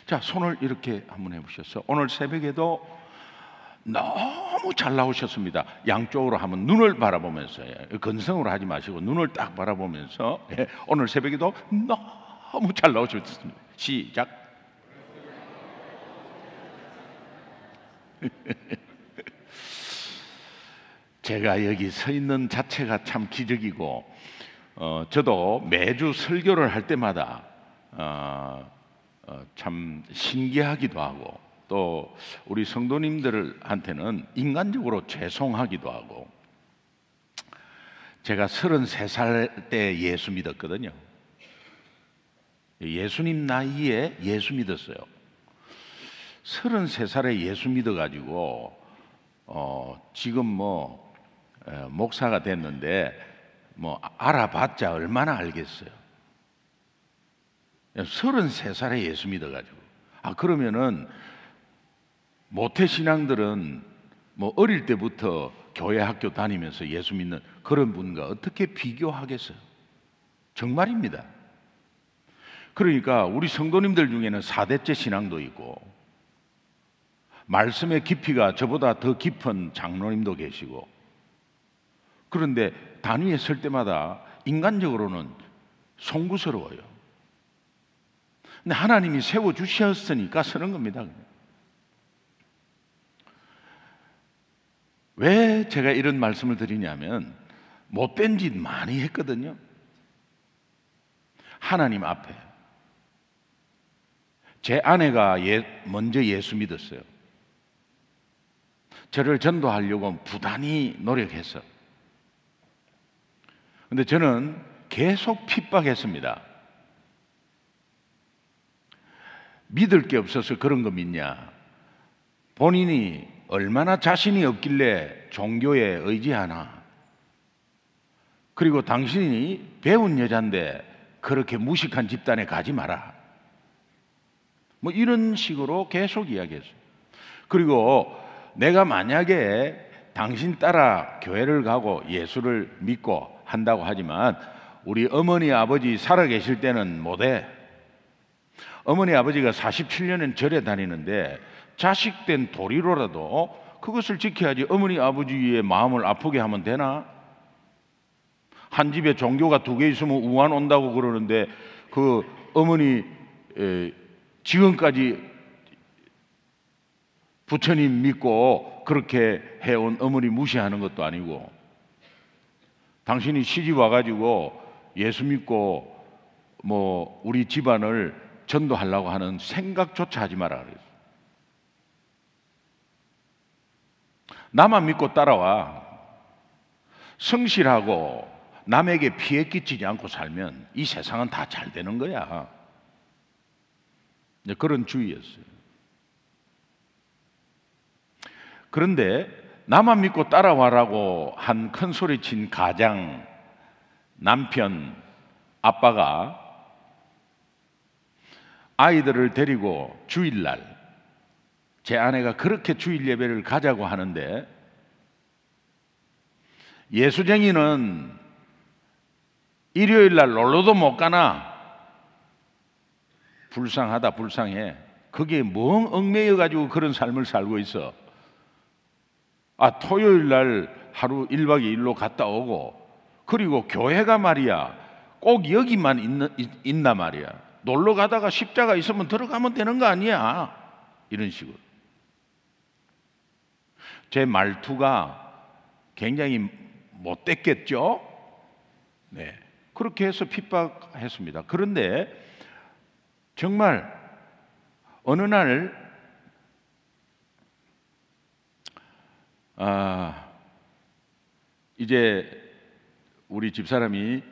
자, 손을 이렇게 한번 해보셨어. 오늘 새벽에도 너무 잘 나오셨습니다. 양쪽으로 한번 눈을 바라보면서, 건성으로 하지 마시고 눈을 딱 바라보면서 오늘 새벽에도 너무 잘 나오셨습니다. 시작. 제가 여기 서 있는 자체가 참 기적이고, 저도 매주 설교를 할 때마다 참 신기하기도 하고, 또 우리 성도님들한테는 인간적으로 죄송하기도 하고. 제가 33살 때 예수 믿었거든요. 예수님 나이에 예수 믿었어요. 33살에 예수 믿어가지고 지금 목사가 됐는데 알아봤자 얼마나 알겠어요. 33살에 예수 믿어가지고. 그러면은 모태신앙들은 어릴 때부터 교회 학교 다니면서 예수 믿는 그런 분과 어떻게 비교하겠어요? 정말입니다. 그러니까 우리 성도님들 중에는 4대째 신앙도 있고, 말씀의 깊이가 저보다 더 깊은 장로님도 계시고, 그런데 단위에 설 때마다 인간적으로는 송구스러워요. 근데 하나님이 세워주셨으니까 서는 겁니다. 왜 제가 이런 말씀을 드리냐면, 못된 짓 많이 했거든요. 하나님 앞에. 제 아내가 먼저 예수 믿었어요. 저를 전도하려고 부단히 노력했어. 근데 저는 계속 핍박했습니다. 믿을 게 없어서 그런 거 믿냐? 본인이 얼마나 자신이 없길래 종교에 의지하나? 그리고 당신이 배운 여잔데 그렇게 무식한 집단에 가지 마라. 이런 식으로 계속 이야기했어요. 그리고 내가 만약에 당신 따라 교회를 가고 예수를 믿고 한다고 하지만 우리 어머니 아버지 살아계실 때는 못해. 어머니 아버지가 47년은 절에 다니는데 자식된 도리로라도 그것을 지켜야지. 어머니 아버지의 마음을 아프게 하면 되나? 한 집에 종교가 2개 있으면 우환 온다고 그러는데 그 어머니 지금까지 부처님 믿고 그렇게 해온 어머니 무시하는 것도 아니고, 당신이 시집 와가지고 예수 믿고 우리 집안을 전도하려고 하는 생각조차 하지 마라 그랬어요. 나만 믿고 따라와. 성실하고 남에게 피해 끼치지 않고 살면 이 세상은 다 잘 되는 거야. 그런 주의였어요. 그런데 나만 믿고 따라와라고 한 큰 소리 친 가장, 남편, 아빠가 아이들을 데리고 주일날, 제 아내가 그렇게 주일 예배를 가자고 하는데, 예수쟁이는 일요일날 놀러도 못 가나? 불쌍하다, 불쌍해. 그게 멍 얽매여가지고 그런 삶을 살고 있어. 토요일날 하루 1박 2일로 갔다 오고, 그리고 교회가 말이야 꼭 여기만 있나 말이야. 놀러 가다가 십자가 있으면 들어가면 되는 거 아니야. 이런 식으로. 제 말투가 굉장히 못됐겠죠? 네, 그렇게 해서 핍박했습니다. 그런데 정말 어느 날 이제 우리 집사람이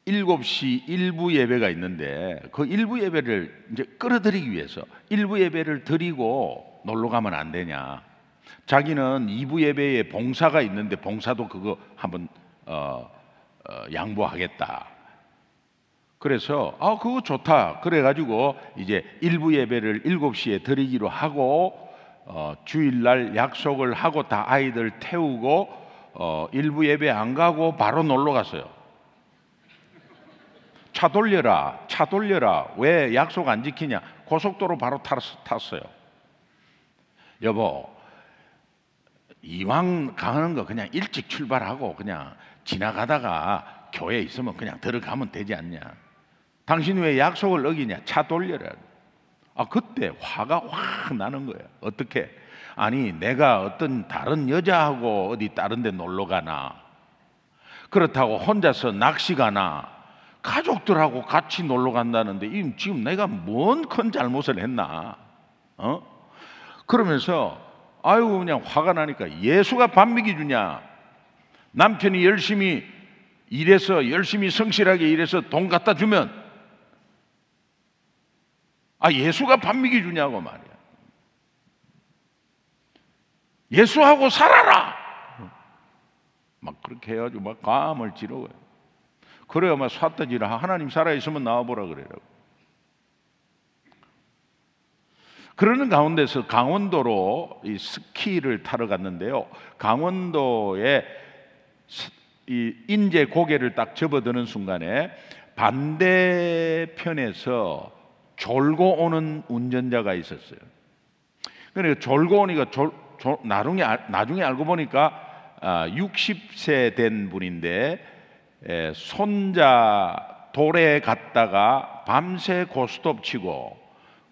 7시 일부 예배가 있는데 그 일부 예배를 이제 끌어들이기 위해서 일부 예배를 드리고 놀러 가면 안 되냐. 자기는 2부 예배에 봉사가 있는데 봉사도 그거 한번 양보하겠다. 그래서 그거 좋다. 그래가지고 이제 일부 예배를 7시에 드리기로 하고 주일날 약속을 하고 다 아이들 태우고 일부 예배 안 가고 바로 놀러 갔어요. 차 돌려라, 차 돌려라. 왜 약속 안 지키냐? 고속도로 바로 탔어요. 여보, 이왕 가는 거 그냥 일찍 출발하고 그냥 지나가다가 교회에 있으면 그냥 들어가면 되지 않냐? 당신 왜 약속을 어기냐? 차 돌려라. 그때 화가 확 나는 거예요. 어떻게? 아니, 내가 어떤 다른 여자하고 어디 다른 데 놀러 가나? 그렇다고 혼자서 낚시 가나? 가족들하고 같이 놀러 간다는데 지금 내가 뭔 큰 잘못을 했나? 그러면서 그냥 화가 나니까 예수가 밥 먹여주냐? 남편이 열심히 일해서 열심히 성실하게 일해서 돈 갖다 주면 예수가 밥 먹여주냐고 말이야. 예수하고 살아라! 막 그렇게 해가지고 막 감을 지르고요. 그래야 막 삿대질을 하나님 살아있으면 나와보라 그래라고. 그러는 가운데서 강원도로 이 스키를 타러 갔는데요. 강원도에 이 인제 고개를 딱 접어드는 순간에 반대편에서 졸고 오는 운전자가 있었어요. 그러니까 졸고 오니까 나중에 알고 보니까 60세 된 분인데 손자 돌에 갔다가 밤새 고스톱 치고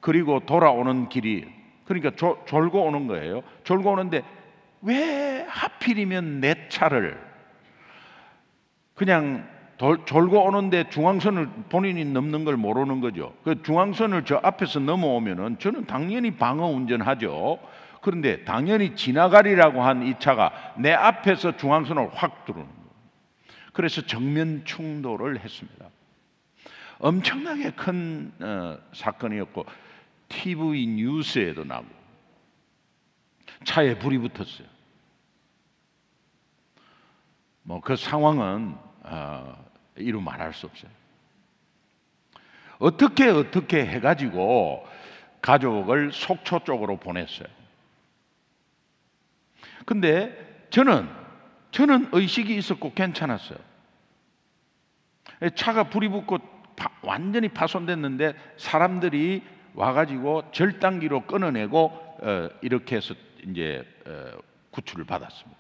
그리고 돌아오는 길이 그러니까 졸고 오는 거예요. 졸고 오는데 왜 하필이면 내 차를 그냥 졸고 오는데 중앙선을 본인이 넘는 걸 모르는 거죠. 그 중앙선을 저 앞에서 넘어오면은 저는 당연히 방어 운전하죠. 그런데 당연히 지나가리라고 한 이 차가 내 앞에서 중앙선을 확 들어오는 거예요. 그래서 정면 충돌을 했습니다. 엄청나게 큰 사건이었고 TV 뉴스에도 나고 차에 불이 붙었어요. 그 상황은 이루 말할 수 없어요. 어떻게 해가지고 가족을 속초 쪽으로 보냈어요. 근데 저는 의식이 있었고 괜찮았어요. 차가 불이 붙고 완전히 파손됐는데 사람들이 와가지고 절단기로 끊어내고 이렇게 해서 이제 구출을 받았습니다.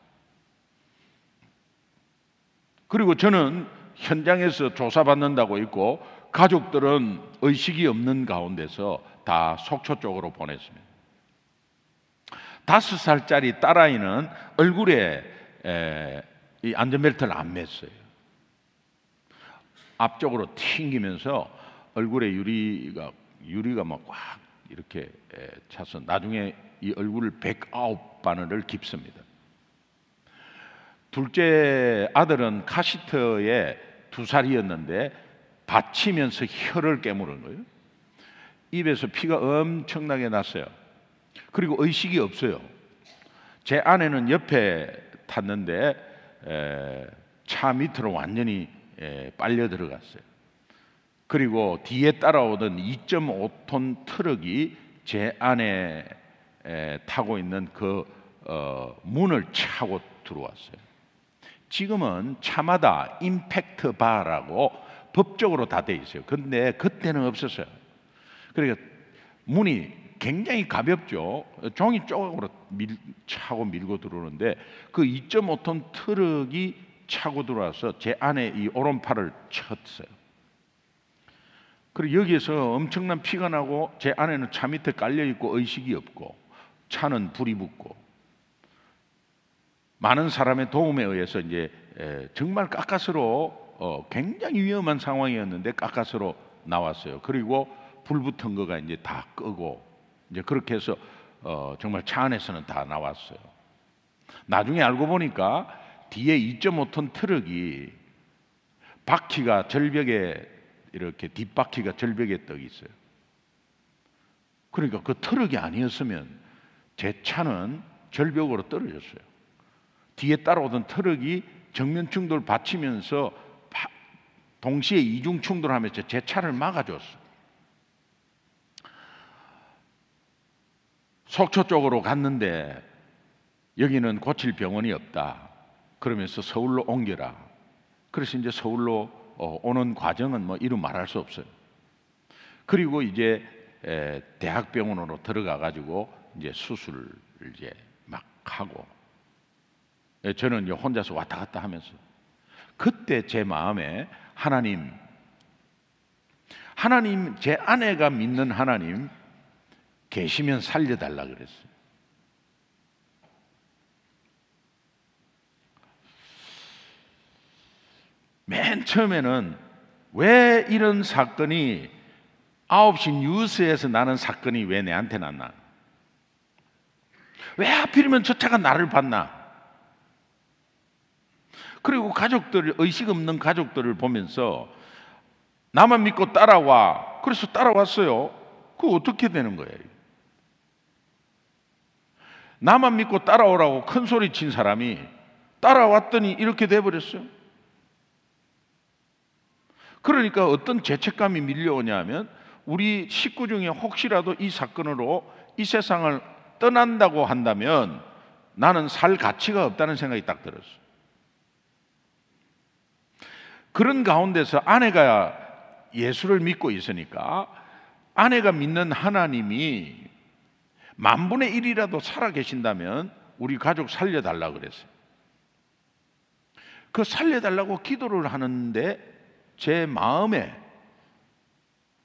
그리고 저는 현장에서 조사받는다고 있고 가족들은 의식이 없는 가운데서 다 속초 쪽으로 보냈습니다. 5살짜리 딸아이는 얼굴에 이 안전벨트를 안 맸어요. 앞쪽으로 튕기면서 얼굴에 유리가 막 꽉 이렇게 차서 나중에 이 얼굴을 109바늘을 깁습니다. 둘째 아들은 카시트에 2살이었는데 다치면서 혀를 깨무는 거예요. 입에서 피가 엄청나게 났어요. 그리고 의식이 없어요. 제 아내는 옆에 탔는데 차 밑으로 완전히 빨려 들어갔어요. 그리고 뒤에 따라오던 2.5톤 트럭이 제 안에 타고 있는 그 문을 차고 들어왔어요. 지금은 차마다 임팩트 바라고 법적으로 다 돼 있어요. 근데 그때는 없었어요. 그러니까 문이 굉장히 가볍죠. 종이 조각으로 차고 밀고 들어오는데 그 2.5톤 트럭이 차고 들어와서 제 안에 이 오른팔을 쳤어요. 그리고 여기에서 엄청난 피가 나고 제 안에는 차 밑에 깔려 있고 의식이 없고 차는 불이 붙고 많은 사람의 도움에 의해서 이제 정말 가까스로 굉장히 위험한 상황이었는데 가까스로 나왔어요. 그리고 불 붙은 거가 이제 다 끄고 이제 그렇게 해서 정말 차 안에서는 다 나왔어요. 나중에 알고 보니까 뒤에 2.5톤 트럭이 바퀴가 절벽에 이렇게 뒷바퀴가 절벽에 떠 있어요. 그러니까 그 트럭이 아니었으면 제 차는 절벽으로 떨어졌어요. 뒤에 따라오던 트럭이 정면 충돌 받치면서 동시에 이중 충돌하면서 제 차를 막아줬어요. 속초 쪽으로 갔는데 여기는 고칠 병원이 없다. 그러면서 서울로 옮겨라. 그래서 이제 서울로 오는 과정은 뭐 이루 말할 수 없어요. 그리고 이제 대학병원으로 들어가 가지고 이제 수술을 이제 막 하고, 저는 이제 혼자서 왔다 갔다 하면서, 그때 제 마음에 하나님, 제 아내가 믿는 하나님 계시면 살려달라 그랬어요. 맨 처음에는 왜 이런 사건이 9시 뉴스에서 나는 사건이 왜 내한테 났나? 왜 하필이면 저 차가 나를 봤나? 그리고 가족들, 의식 없는 가족들을 보면서 나만 믿고 따라와. 그래서 따라왔어요. 그거 어떻게 되는 거예요? 나만 믿고 따라오라고 큰 소리 친 사람이 따라왔더니 이렇게 돼버렸어요. 그러니까 어떤 죄책감이 밀려오냐면, 우리 식구 중에 혹시라도 이 사건으로 이 세상을 떠난다고 한다면 나는 살 가치가 없다는 생각이 딱 들었어요. 그런 가운데서 아내가 예수를 믿고 있으니까, 아내가 믿는 하나님이 10,000분의 1이라도 살아 계신다면 우리 가족 살려달라고 그랬어요. 그 살려달라고 기도를 하는데 제 마음에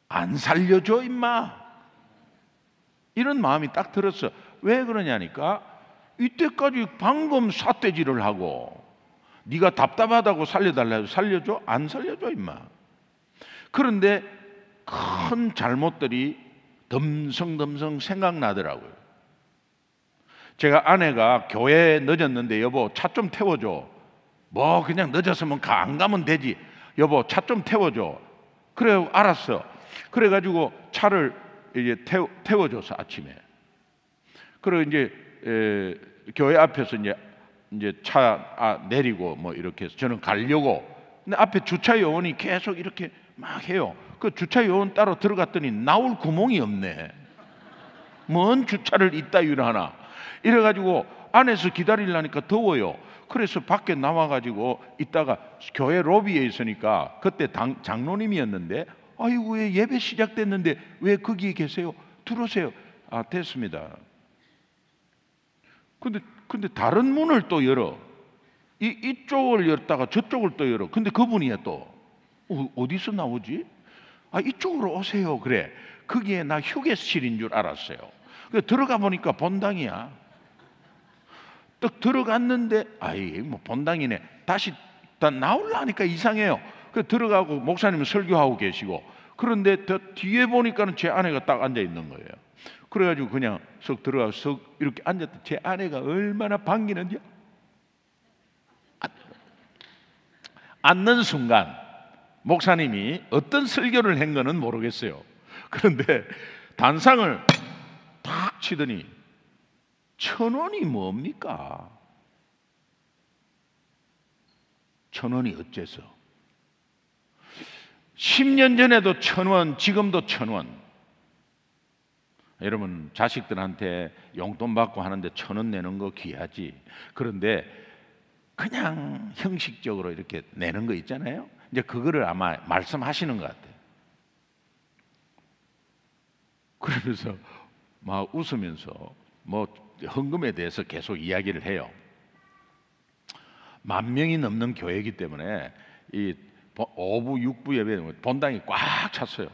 안 살려줘 임마, 이런 마음이 딱 들었어. 왜 그러냐니까, 이때까지 방금 삿대질을 하고 네가 답답하다고 살려달라 해도 살려줘? 안 살려줘 임마. 그런데 큰 잘못들이 덤성덤성 생각나더라고요. 제가 아내가 교회에 늦었는데, 여보 차 좀 태워줘. 뭐 그냥 늦었으면 안 가면 되지. 여보 차 좀 태워줘. 그래 알았어. 그래가지고 차를 이제 태워줘서 아침에. 그리고 이제 교회 앞에서 이제 차 내리고 뭐 이렇게 해서 저는 가려고. 근데 앞에 주차 요원이 계속 이렇게 막 해요. 그 주차 요원 따로 들어갔더니 나올 구멍이 없네. 뭔 주차를 이따위로 하나. 이래가지고 안에서 기다리려니까 더워요. 그래서 밖에 나와가지고 있다가 교회 로비에 있으니까, 그때 장로님이었는데, 아이고 왜 예배 시작됐는데 왜 거기에 계세요? 들어오세요. 아 됐습니다. 근데 다른 문을 또 열어. 이쪽을 열다가 저쪽을 또 열어. 근데 그분이야 또. 어디서 나오지? 아 이쪽으로 오세요. 그래. 거기에 나 휴게실인 줄 알았어요. 들어가 보니까 본당이야. 딱 들어갔는데 아이 뭐 본당이네. 다시 다 나오려니까 이상해요. 들어가고 목사님은 설교하고 계시고, 그런데 더 뒤에 보니까는 제 아내가 딱 앉아 있는 거예요. 그래가지고 그냥 석 들어가서 석 이렇게 앉았다. 제 아내가 얼마나 반기는지. 앉는 순간 목사님이 어떤 설교를 한 거는 모르겠어요. 그런데 단상을 탁 치더니 1,000원이 뭡니까? 1,000원이 어째서? 10년 전에도 1,000원, 지금도 1,000원. 여러분 자식들한테 용돈 받고 하는데 1,000원 내는 거 귀하지. 그런데 그냥 형식적으로 이렇게 내는 거 있잖아요. 이제 그거를 아마 말씀하시는 것 같아요. 그러면서 막 웃으면서 뭐 헌금에 대해서 계속 이야기를 해요. 10,000명이 넘는 교회이기 때문에 이 5부, 6부 예배 본당이 꽉 찼어요.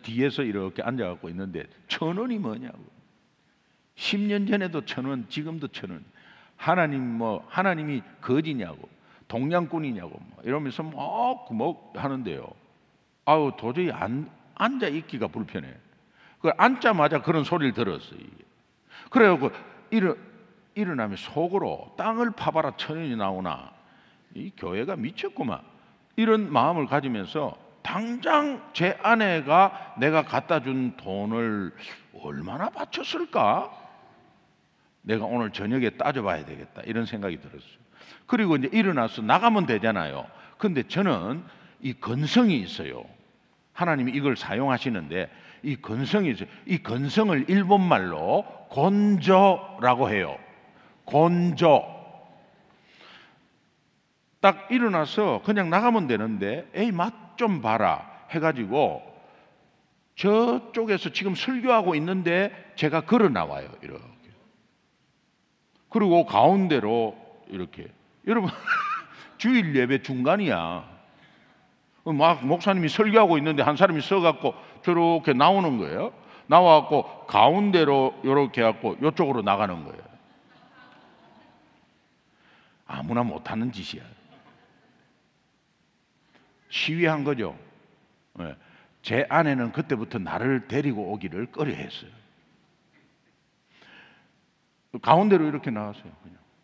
뒤에서 이렇게 앉아갖고 있는데 1,000원이 뭐냐고. 10년 전에도 1,000원, 지금도 1,000원. 하나님이 거지냐고, 동양꾼이냐고 뭐 이러면서 뭐 하는데요. 아우 도저히 앉아 있기가 불편해. 그 앉자마자 그런 소리를 들었어요. 그래갖고 일어나면 속으로 땅을 파봐라 1,000원이 나오나, 이 교회가 미쳤구만, 이런 마음을 가지면서 당장 제 아내가 내가 갖다 준 돈을 얼마나 바쳤을까? 내가 오늘 저녁에 따져봐야 되겠다, 이런 생각이 들었어요. 그리고 이제 일어나서 나가면 되잖아요. 근데 저는 이 건성이 있어요. 하나님이 이걸 사용하시는데 이 건성이 있어요. 이 건성을 일본말로 곤조라고 해요. 곤조. 딱 일어나서 그냥 나가면 되는데 에이 맛 좀 봐라 해가지고 저쪽에서 지금 설교하고 있는데 제가 걸어 나와요. 이렇게. 그리고 가운데로 이렇게. 여러분 주일 예배 중간이야. 막 목사님이 설교하고 있는데 한 사람이 서갖고 저렇게 나오는 거예요. 나와갖고 가운데로 이렇게 해갖고 이쪽으로 나가는 거예요. 아무나 못하는 짓이야. 시위한 거죠. 제 아내는 그때부터 나를 데리고 오기를 꺼려했어요. 가운데로 이렇게 나갔어요.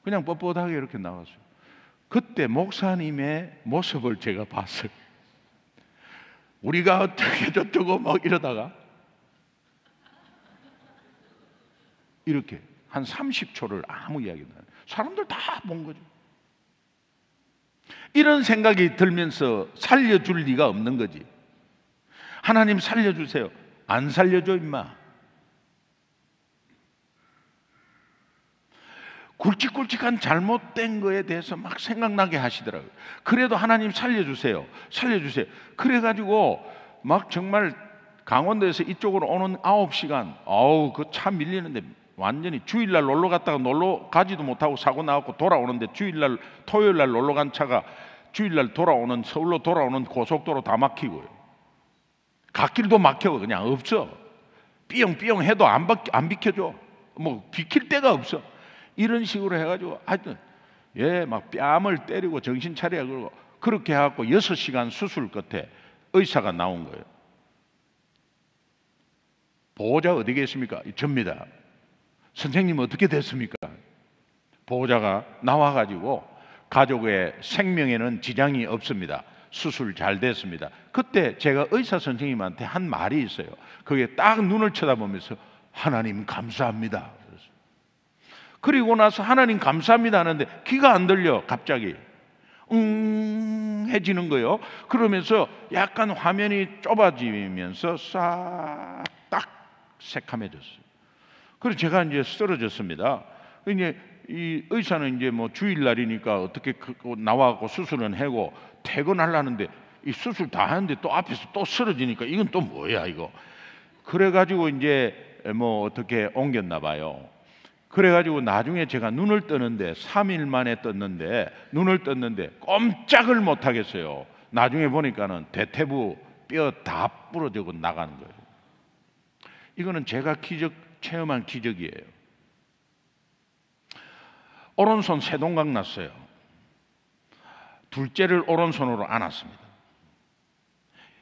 그냥 뻣뻣하게 이렇게 나갔어요. 그때 목사님의 모습을 제가 봤어요. 우리가 어떻게 저쩌고 막 이러다가 이렇게 한 30초를 아무 이야기도 안 해요. 사람들 다 본 거죠. 이런 생각이 들면서 살려줄 리가 없는 거지. 하나님 살려주세요. 안 살려줘 임마. 굵직굵직한 잘못된 거에 대해서 막 생각나게 하시더라고요. 그래도 하나님 살려주세요. 살려주세요. 그래가지고 막 정말 강원도에서 이쪽으로 오는 9시간 아우 그 차 밀리는데 완전히 주일날 놀러 갔다가 놀러 가지도 못하고 사고 나갖고 돌아오는데 주일날 토요일날 놀러 간 차가 주일날 돌아오는 서울로 돌아오는 고속도로 다 막히고요. 갓길도 막혀. 그냥 없어. 삐용삐용 해도 안 비켜줘. 뭐 비킬 데가 없어. 이런 식으로 해가지고 하여튼 막 뺨을 때리고 정신 차려야 그러고 그렇게 해갖고 6시간 수술 끝에 의사가 나온 거예요. 보호자 어디 계십니까? 접니다. 선생님 어떻게 됐습니까? 보호자가 나와가지고 가족의 생명에는 지장이 없습니다. 수술 잘 됐습니다. 그때 제가 의사 선생님한테 한 말이 있어요. 그게 딱 눈을 쳐다보면서 하나님 감사합니다. 그리고 나서 하나님 감사합니다 하는데 귀가 안 들려. 갑자기 해지는 거예요. 그러면서 약간 화면이 좁아지면서 싹 딱 새카매졌어요. 그래서 제가 이제 쓰러졌습니다. 이제 이 의사는 이제 뭐 주일날이니까 어떻게 나와갖고 수술은 하고 퇴근하려는데 이 수술 다 하는데 또 앞에서 또 쓰러지니까 이건 또 뭐야 이거. 그래가지고 이제 뭐 어떻게 옮겼나 봐요. 그래가지고 나중에 제가 눈을 뜨는데 3일 만에 떴는데 눈을 떴는데 꼼짝을 못 하겠어요. 나중에 보니까는 대퇴부 뼈 다 부러지고 나가는 거예요. 이거는 제가 체험한 기적이에요. 오른손 세동각 났어요. 둘째를 오른손으로 안았습니다.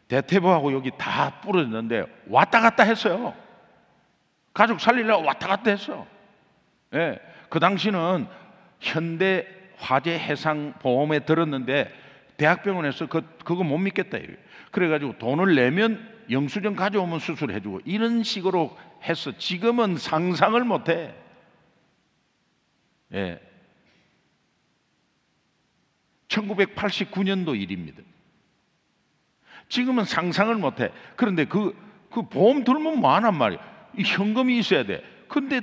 대퇴부하고 여기 다 부러졌는데 왔다 갔다 했어요. 가족 살리려고 왔다 갔다 했어. 예, 그 당시는 현대 화재 해상 보험에 들었는데 대학병원에서 그거 못 믿겠다. 그래가지고 돈을 내면 영수증 가져오면 수술해주고 이런 식으로 해서 지금은 상상을 못해. 예, 1989년도 일입니다. 지금은 상상을 못해. 그런데 그 보험 들면 뭐하란 말이야. 이 현금이 있어야 돼. 근데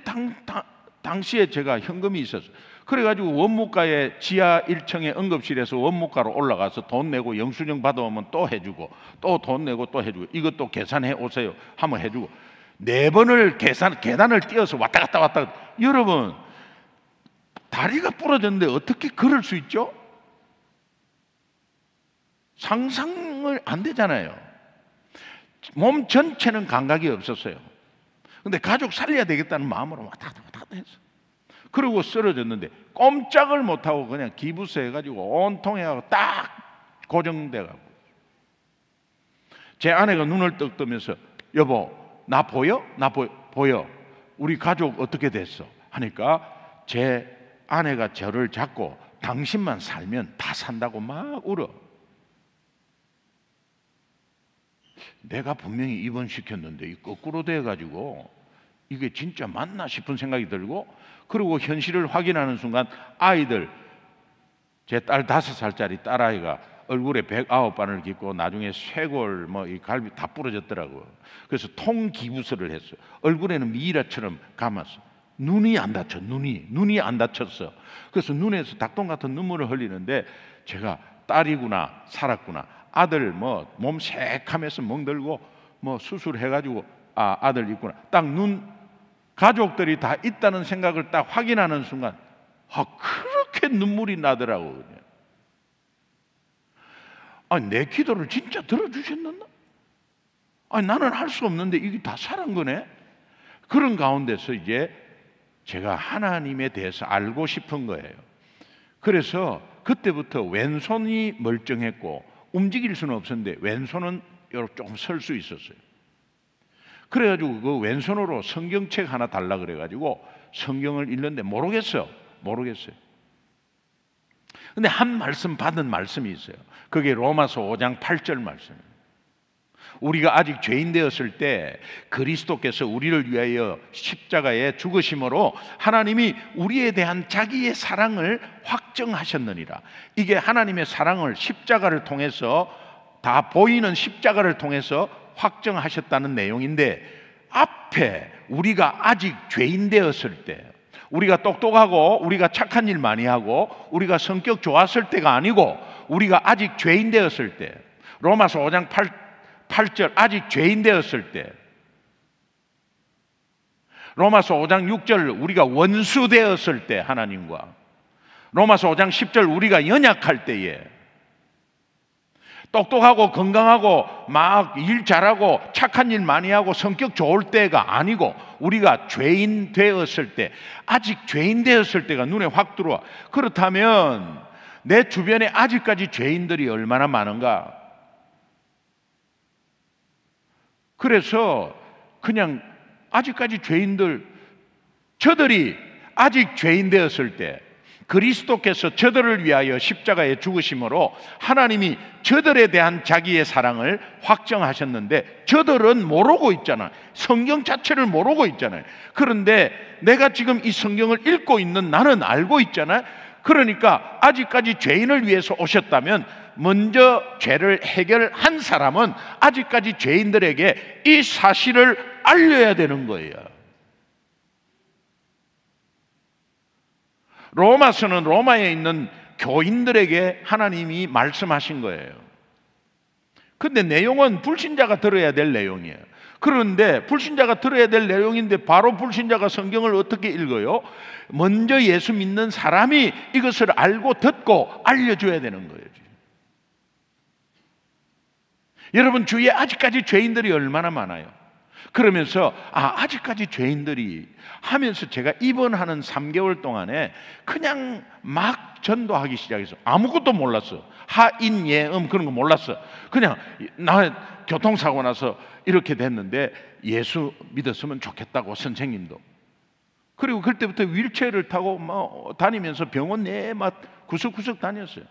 당시에 제가 현금이 있었어요. 그래가지고 원무과에 지하 1층의 응급실에서 원무과로 올라가서 돈 내고 영수증 받아오면 또 해주고 또 돈 내고 또 해주고 이것도 계산해 오세요 하면 해주고 4번을 계단을 뛰어서 왔다 갔다 여러분 다리가 부러졌는데 어떻게 그럴 수 있죠? 상상을 안 되잖아요. 몸 전체는 감각이 없었어요. 근데 가족 살려야 되겠다는 마음으로 왔다 갔다 했어. 그리고 쓰러졌는데 꼼짝을 못하고 그냥 기부스 해가지고 온통 해가지고 딱 고정돼가지고 제 아내가 눈을 떡 뜨면서 여보 나 보여? 나 보여. 우리 가족 어떻게 됐어? 하니까 제 아내가 저를 잡고 당신만 살면 다 산다고 막 울어. 내가 분명히 입원시켰는데 거꾸로 돼가지고 이게 진짜 맞나 싶은 생각이 들고 그리고 현실을 확인하는 순간 아이들 제 딸 5살짜리 딸아이가 얼굴에 109바늘 깃고 나중에 쇄골 뭐 이 갈비 다 부러졌더라고요. 그래서 통기부스를 했어요. 얼굴에는 미이라처럼 감았어. 눈이 안 다쳐. 눈이 안 다쳤어. 그래서 눈에서 닭똥 같은 눈물을 흘리는데 제가 딸이구나, 살았구나. 아들 뭐 몸 새카면서 멍들고 뭐 수술해가지고 아들 있구나. 딱 가족들이 다 있다는 생각을 딱 확인하는 순간 그렇게 눈물이 나더라고요. 내 기도를 진짜 들어주셨나? 나는 할 수 없는데 이게 다 살은 거네. 그런 가운데서 이제 제가 하나님에 대해서 알고 싶은 거예요. 그래서 그때부터 왼손이 멀쩡했고 움직일 수는 없었는데 왼손은 조금 설 수 있었어요. 그래가지고 그 왼손으로 성경책 하나 달라 그래가지고 성경을 읽는데 모르겠어요. 근데 한 말씀 받은 말씀이 있어요. 그게 로마서 5장 8절 말씀이에요. 우리가 아직 죄인 되었을 때 그리스도께서 우리를 위하여 십자가에 죽으심으로 하나님이 우리에 대한 자기의 사랑을 확정하셨느니라. 이게 하나님의 사랑을 십자가를 통해서 다 보이는 십자가를 통해서 확정하셨다는 내용인데, 앞에 우리가 아직 죄인 되었을 때, 우리가 똑똑하고 우리가 착한 일 많이 하고 우리가 성격 좋았을 때가 아니고 우리가 아직 죄인 되었을 때, 로마서 5장 8절 아직 죄인 되었을 때, 로마서 5장 6절 우리가 원수 되었을 때 하나님과, 로마서 5장 10절 우리가 연약할 때에, 똑똑하고 건강하고 막 일 잘하고 착한 일 많이 하고 성격 좋을 때가 아니고 우리가 죄인 되었을 때, 아직 죄인 되었을 때가 눈에 확 들어와. 그렇다면 내 주변에 아직까지 죄인들이 얼마나 많은가? 그래서 그냥 아직까지 죄인들, 저들이 아직 죄인 되었을 때 그리스도께서 저들을 위하여 십자가에 죽으심으로 하나님이 저들에 대한 자기의 사랑을 확정하셨는데, 저들은 모르고 있잖아요. 성경 자체를 모르고 있잖아요. 그런데 내가 지금 이 성경을 읽고 있는 나는 알고 있잖아요. 그러니까 아직까지 죄인을 위해서 오셨다면 먼저 죄를 해결한 사람은 아직까지 죄인들에게 이 사실을 알려야 되는 거예요. 로마서는 로마에 있는 교인들에게 하나님이 말씀하신 거예요. 근데 내용은 불신자가 들어야 될 내용이에요. 그런데 불신자가 들어야 될 내용인데 바로 불신자가 성경을 어떻게 읽어요? 먼저 예수 믿는 사람이 이것을 알고 듣고 알려줘야 되는 거예요. 여러분 주위에 아직까지 죄인들이 얼마나 많아요. 그러면서 아직까지 죄인들이 하면서 제가 입원하는 3개월 동안에 그냥 막 전도하기 시작해서 아무것도 몰랐어. 하인 예음 그런 거 몰랐어. 그냥 나 교통사고 나서 이렇게 됐는데 예수 믿었으면 좋겠다고 선생님도. 그리고 그때부터 휠체어를 타고 막 다니면서 병원 내에 막 구석구석 다녔어요.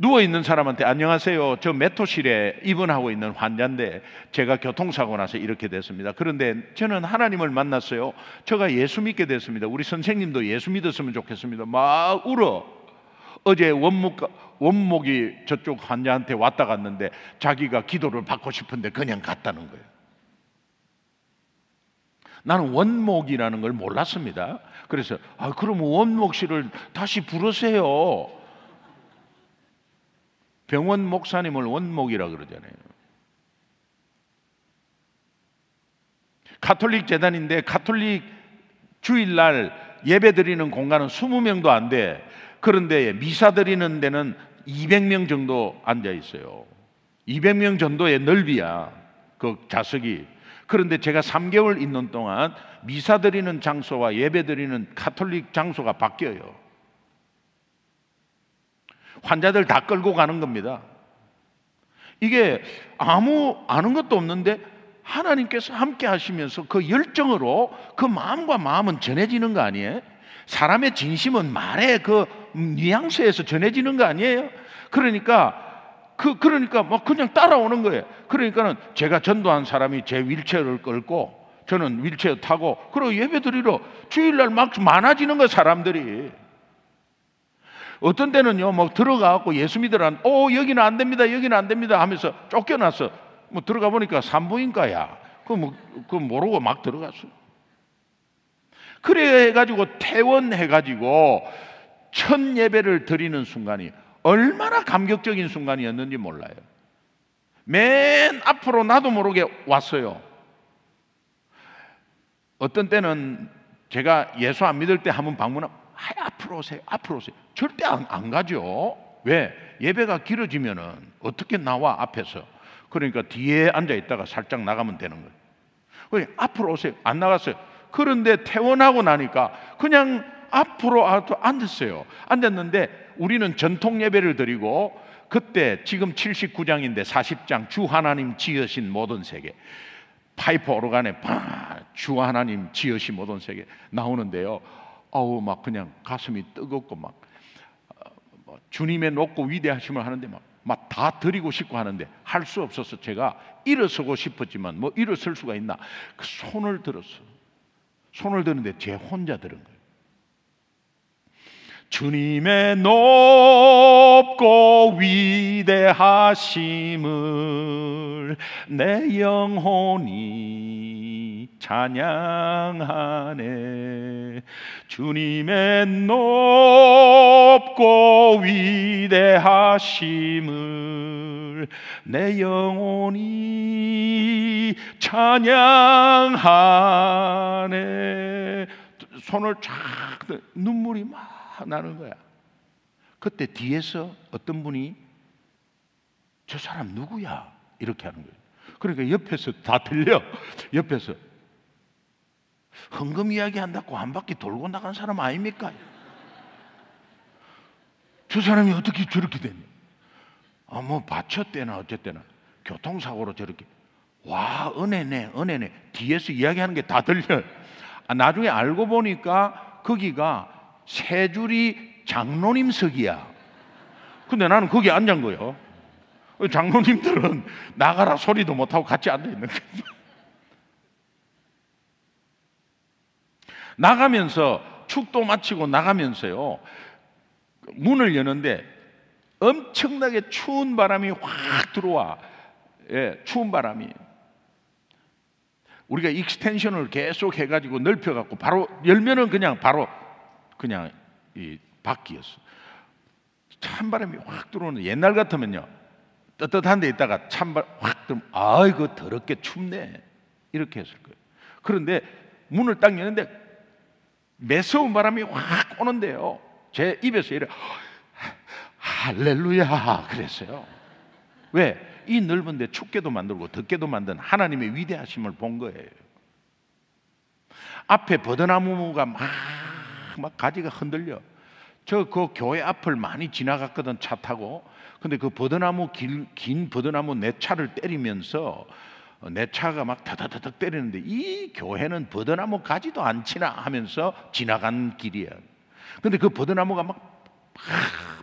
누워있는 사람한테 안녕하세요, 저 메토실에 입원하고 있는 환자인데 제가 교통사고 나서 이렇게 됐습니다. 그런데 저는 하나님을 만났어요. 제가 예수 믿게 됐습니다. 우리 선생님도 예수 믿었으면 좋겠습니다. 막 울어. 어제 원목이 저쪽 환자한테 왔다 갔는데 자기가 기도를 받고 싶은데 그냥 갔다는 거예요. 나는 원목이라는 걸 몰랐습니다. 그래서 그럼 원목 씨를 다시 부르세요. 병원 목사님을 원목이라 그러잖아요. 가톨릭 재단인데 가톨릭 주일날 예배 드리는 공간은 20명도 안 돼. 그런데 미사 드리는 데는 200명 정도 앉아 있어요. 200명 정도의 넓이야, 그 좌석이. 그런데 제가 3개월 있는 동안 미사 드리는 장소와 예배 드리는 가톨릭 장소가 바뀌어요. 환자들 다 끌고 가는 겁니다. 이게 아는 것도 없는데 하나님께서 함께 하시면서 그 열정으로 그 마음과 마음은 전해지는 거 아니에요? 사람의 진심은 말의 그 뉘앙스에서 전해지는 거 아니에요? 그러니까 막 그냥 따라오는 거예요. 그러니까는 제가 전도한 사람이 제 휠체어를 끌고 저는 휠체어 타고 그리고 예배 드리러 주일날 막 많아지는 거예요, 사람들이. 어떤 때는요, 막 들어가고 예수 믿으라는, 여기는 안 됩니다, 여기는 안 됩니다 하면서 쫓겨나서 뭐 들어가 보니까 산부인과야. 그거 모르고 막 들어갔어요. 그래 해가지고 퇴원해가지고 첫 예배를 드리는 순간이 얼마나 감격적인 순간이었는지 몰라요. 맨 앞으로 나도 모르게 왔어요. 어떤 때는 제가 예수 안 믿을 때 한번 방문하면 앞으로 오세요, 앞으로 오세요. 절대 안 가죠. 왜? 예배가 길어지면은 어떻게 나와 앞에서. 그러니까 뒤에 앉아 있다가 살짝 나가면 되는 거예요. 그러니까 앞으로 오세요. 안 나갔어요. 그런데 퇴원하고 나니까 그냥 앞으로 앉았어요. 앉았는데 우리는 전통 예배를 드리고, 그때 지금 79장인데 40장 주 하나님 지으신 모든 세계, 파이프 오르간에 주 하나님 지으신 모든 세계 나오는데요. 막 그냥 가슴이 뜨겁고 막 주님의 높고 위대하심을 하는데 막 다 드리고 싶고 하는데 할 수 없어서 제가 일어서고 싶었지만 뭐 일어설 수가 있나? 그 손을 들었어. 손을 드는데 제 혼자 들은 거예요. 주님의 높고 위대하심을 내 영혼이 찬양하네. 주님의 높고 위대하심을 내 영혼이 찬양하네. 손을 쫙 눈물이 막 나는 거야. 그때 뒤에서 어떤 분이 저 사람 누구야? 이렇게 하는 거예요. 그러니까 옆에서 다 들려. 옆에서 헌금 이야기 한다고 한 바퀴 돌고 나간 사람 아닙니까? 저 사람이 어떻게 저렇게 됐냐? 뭐 바쳤대나 어쨌대나 교통사고로 저렇게. 와, 은혜네, 은혜네. 뒤에서 이야기하는 게 다 들려요. 나중에 알고 보니까 거기가 세 줄이 장로님석이야. 근데 나는 거기 앉은 거예요. 장로님들은 나가라 소리도 못하고 같이 앉아있는 거예요. 나가면서 축도 마치고 나가면서요, 문을 여는데 엄청나게 추운 바람이 확 들어와. 예, 추운 바람이. 우리가 익스텐션을 계속 해가지고 넓혀갖고 바로 열면은 그냥 바로 그냥 이 밖이었어. 찬바람이 확 들어오는. 옛날 같으면요 떳떳한 데 있다가 찬바람 확 들면 아이고 더럽게 춥네 이렇게 했을 거예요. 그런데 문을 딱 여는데 매서운 바람이 확 오는데요, 제 입에서 이래 할렐루야 그랬어요. 왜? 이 넓은 데 춥게도 만들고 덥게도 만든 하나님의 위대하심을 본 거예요. 앞에 버드나무가 막 가지가 흔들려. 저 그 교회 앞을 많이 지나갔거든, 차 타고. 근데 그 버드나무 긴 버드나무 내 차를 때리면서 내 차가 막 더덕더덕 때리는데 이 교회는 버드나무 가지도 안 치나 하면서 지나간 길이야. 근데 그 버드나무가 막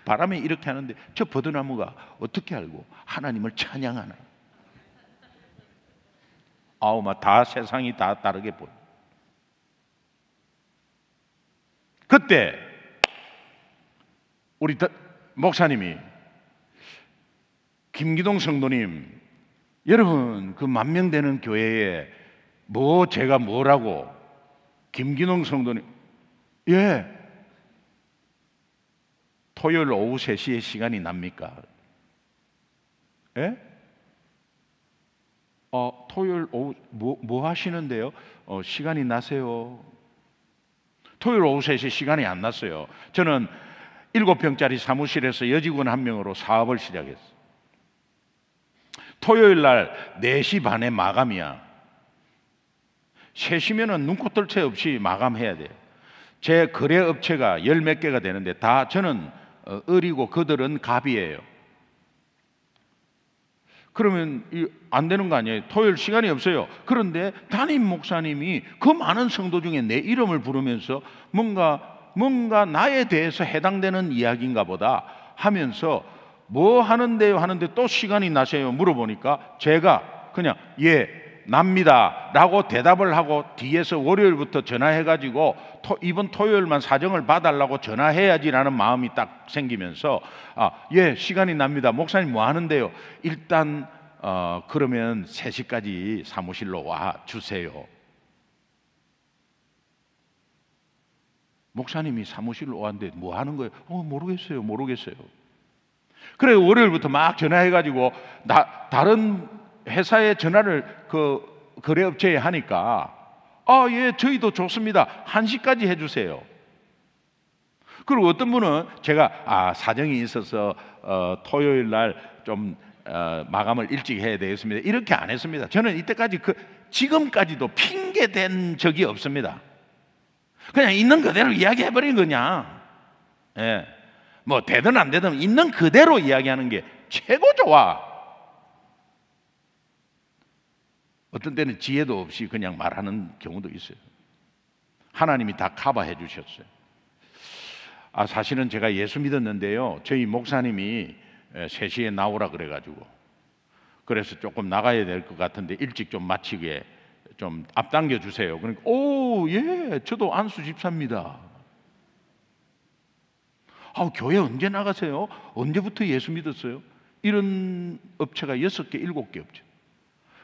바람이 이렇게 하는데 저 버드나무가 어떻게 알고 하나님을 찬양하나? 막 다 세상이 다 다르게 보여. 그때 우리 목사님이, 김기동 성도님, 여러분 그 10,000명 되는 교회에 제가 뭐라고, 김기동 성도님, 예, 토요일 오후 3시에 시간이 납니까? 예? 토요일 오후 뭐 하시는데요? 시간이 나세요. 토요일 오후 3시에 시간이 안 났어요. 저는 7평짜리 사무실에서 여직원 1명으로 사업을 시작했어요. 토요일 날 4시 반에 마감이야. 3시면은 눈코 뜰 새 없이 마감해야 돼요. 제 거래 업체가 10몇 개가 되는데 다 저는 을이고 그들은 갑이에요. 그러면 안 되는 거 아니에요? 토요일 시간이 없어요. 그런데 담임 목사님이 그 많은 성도 중에 내 이름을 부르면서 뭔가 나에 대해서 해당되는 이야기인가 보다 하면서 뭐 하는데요 하는데 또 시간이 나세요 물어보니까 제가 그냥 예 납니다 라고 대답을 하고 뒤에서 월요일부터 전화해가지고 이번 토요일만 사정을 봐달라고 전화해야지라는 마음이 딱 생기면서 예 시간이 납니다. 목사님 뭐 하는데요? 일단 그러면 3시까지 사무실로 와 주세요. 목사님이 사무실로 왔는데 뭐 하는 거예요? 모르겠어요. 그래 월요일부터 막 전화해가지고 다른 회사에 전화를 그 거래업체에 하니까 예, 저희도 좋습니다. 1시까지 해주세요. 그리고 어떤 분은 제가 사정이 있어서 토요일 날 좀 마감을 일찍 해야 되겠습니다. 이렇게 안 했습니다. 저는 이때까지 지금까지도 핑계 댄 적이 없습니다. 그냥 있는 그대로 이야기해버린 거냐. 예. 뭐 되든 안 되든 있는 그대로 이야기하는 게 최고 좋아. 어떤 때는 지혜도 없이 그냥 말하는 경우도 있어요. 하나님이 다 커버해 주셨어요. 사실은 제가 예수 믿었는데요, 저희 목사님이 3시에 나오라 그래가지고, 그래서 조금 나가야 될 것 같은데 일찍 좀 마치게 좀 앞당겨 주세요. 그러니까 예, 저도 안수 집사입니다. 교회 언제 나가세요? 언제부터 예수 믿었어요? 이런 업체가 6개, 7개 업체.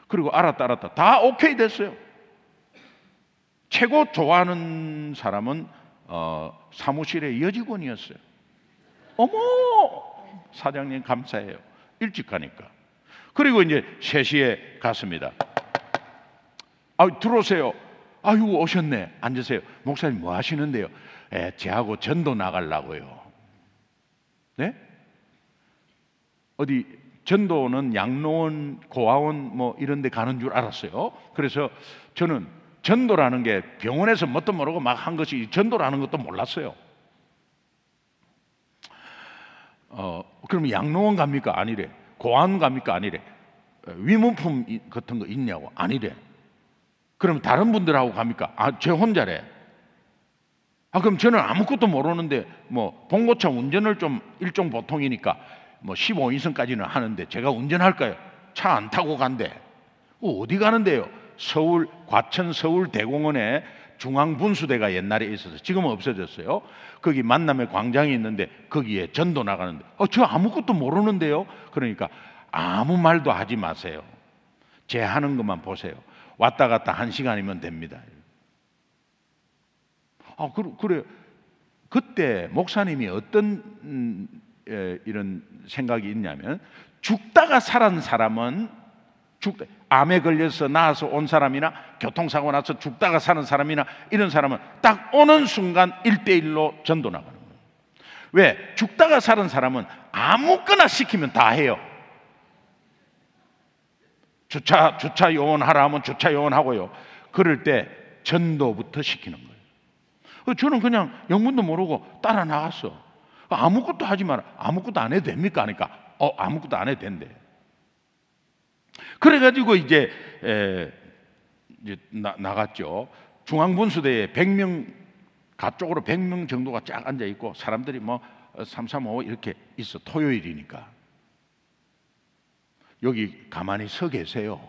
그리고 알았다 다 오케이 됐어요. 최고 좋아하는 사람은 사무실의 여직원이었어요. 어머, 사장님 감사해요. 일찍 가니까. 그리고 이제 3시에 갔습니다. 들어오세요. 아이고 오셨네. 앉으세요. 목사님 뭐 하시는데요? 제하고 전도 나가려고요. 네? 어디 전도는 양로원, 고아원 뭐 이런 데 가는 줄 알았어요. 그래서 저는 전도라는 게 병원에서 뭣도 모르고 막 한 것이 전도라는 것도 몰랐어요. 그러면 양로원 갑니까? 아니래. 고아원 갑니까? 아니래. 위문품 같은 거 있냐고? 아니래. 그럼 다른 분들하고 갑니까? 제 혼자래. 그럼 저는 아무것도 모르는데 뭐 봉고차 운전을 좀 일종 보통이니까 뭐 15인승까지는 하는데 제가 운전할까요? 차 안 타고 간대. 어디 가는데요? 서울 과천 서울대공원에 중앙분수대가 옛날에 있어서 지금은 없어졌어요. 거기 만남의 광장이 있는데 거기에 전도 나가는데 저 아무것도 모르는데요. 그러니까 아무 말도 하지 마세요. 제 하는 것만 보세요. 왔다 갔다 1시간이면 됩니다. 그래. 그때 목사님이 어떤 이런 생각이 있냐면, 죽다가 살은 사람은 암에 걸려서 나아서 온 사람이나 교통사고 나서 죽다가 사는 사람이나 이런 사람은 딱 오는 순간 1대1로 전도 나가는 거예요. 왜? 죽다가 사는 사람은 아무거나 시키면 다 해요. 주차 요원하라 하면 주차 요원하고요. 그럴 때 전도부터 시키는 거예요. 저는 그냥 영문도 모르고 따라 나갔어. 아무것도 하지 마라. 아무것도 안 해도 됩니까? 하니까 아무것도 안 해도 된대. 그래가지고 이제 나갔죠. 중앙분수대에 100명, 가쪽으로 100명 정도가 쫙 앉아 있고 사람들이 뭐 3, 3, 5 이렇게 있어. 토요일이니까. 여기 가만히 서 계세요.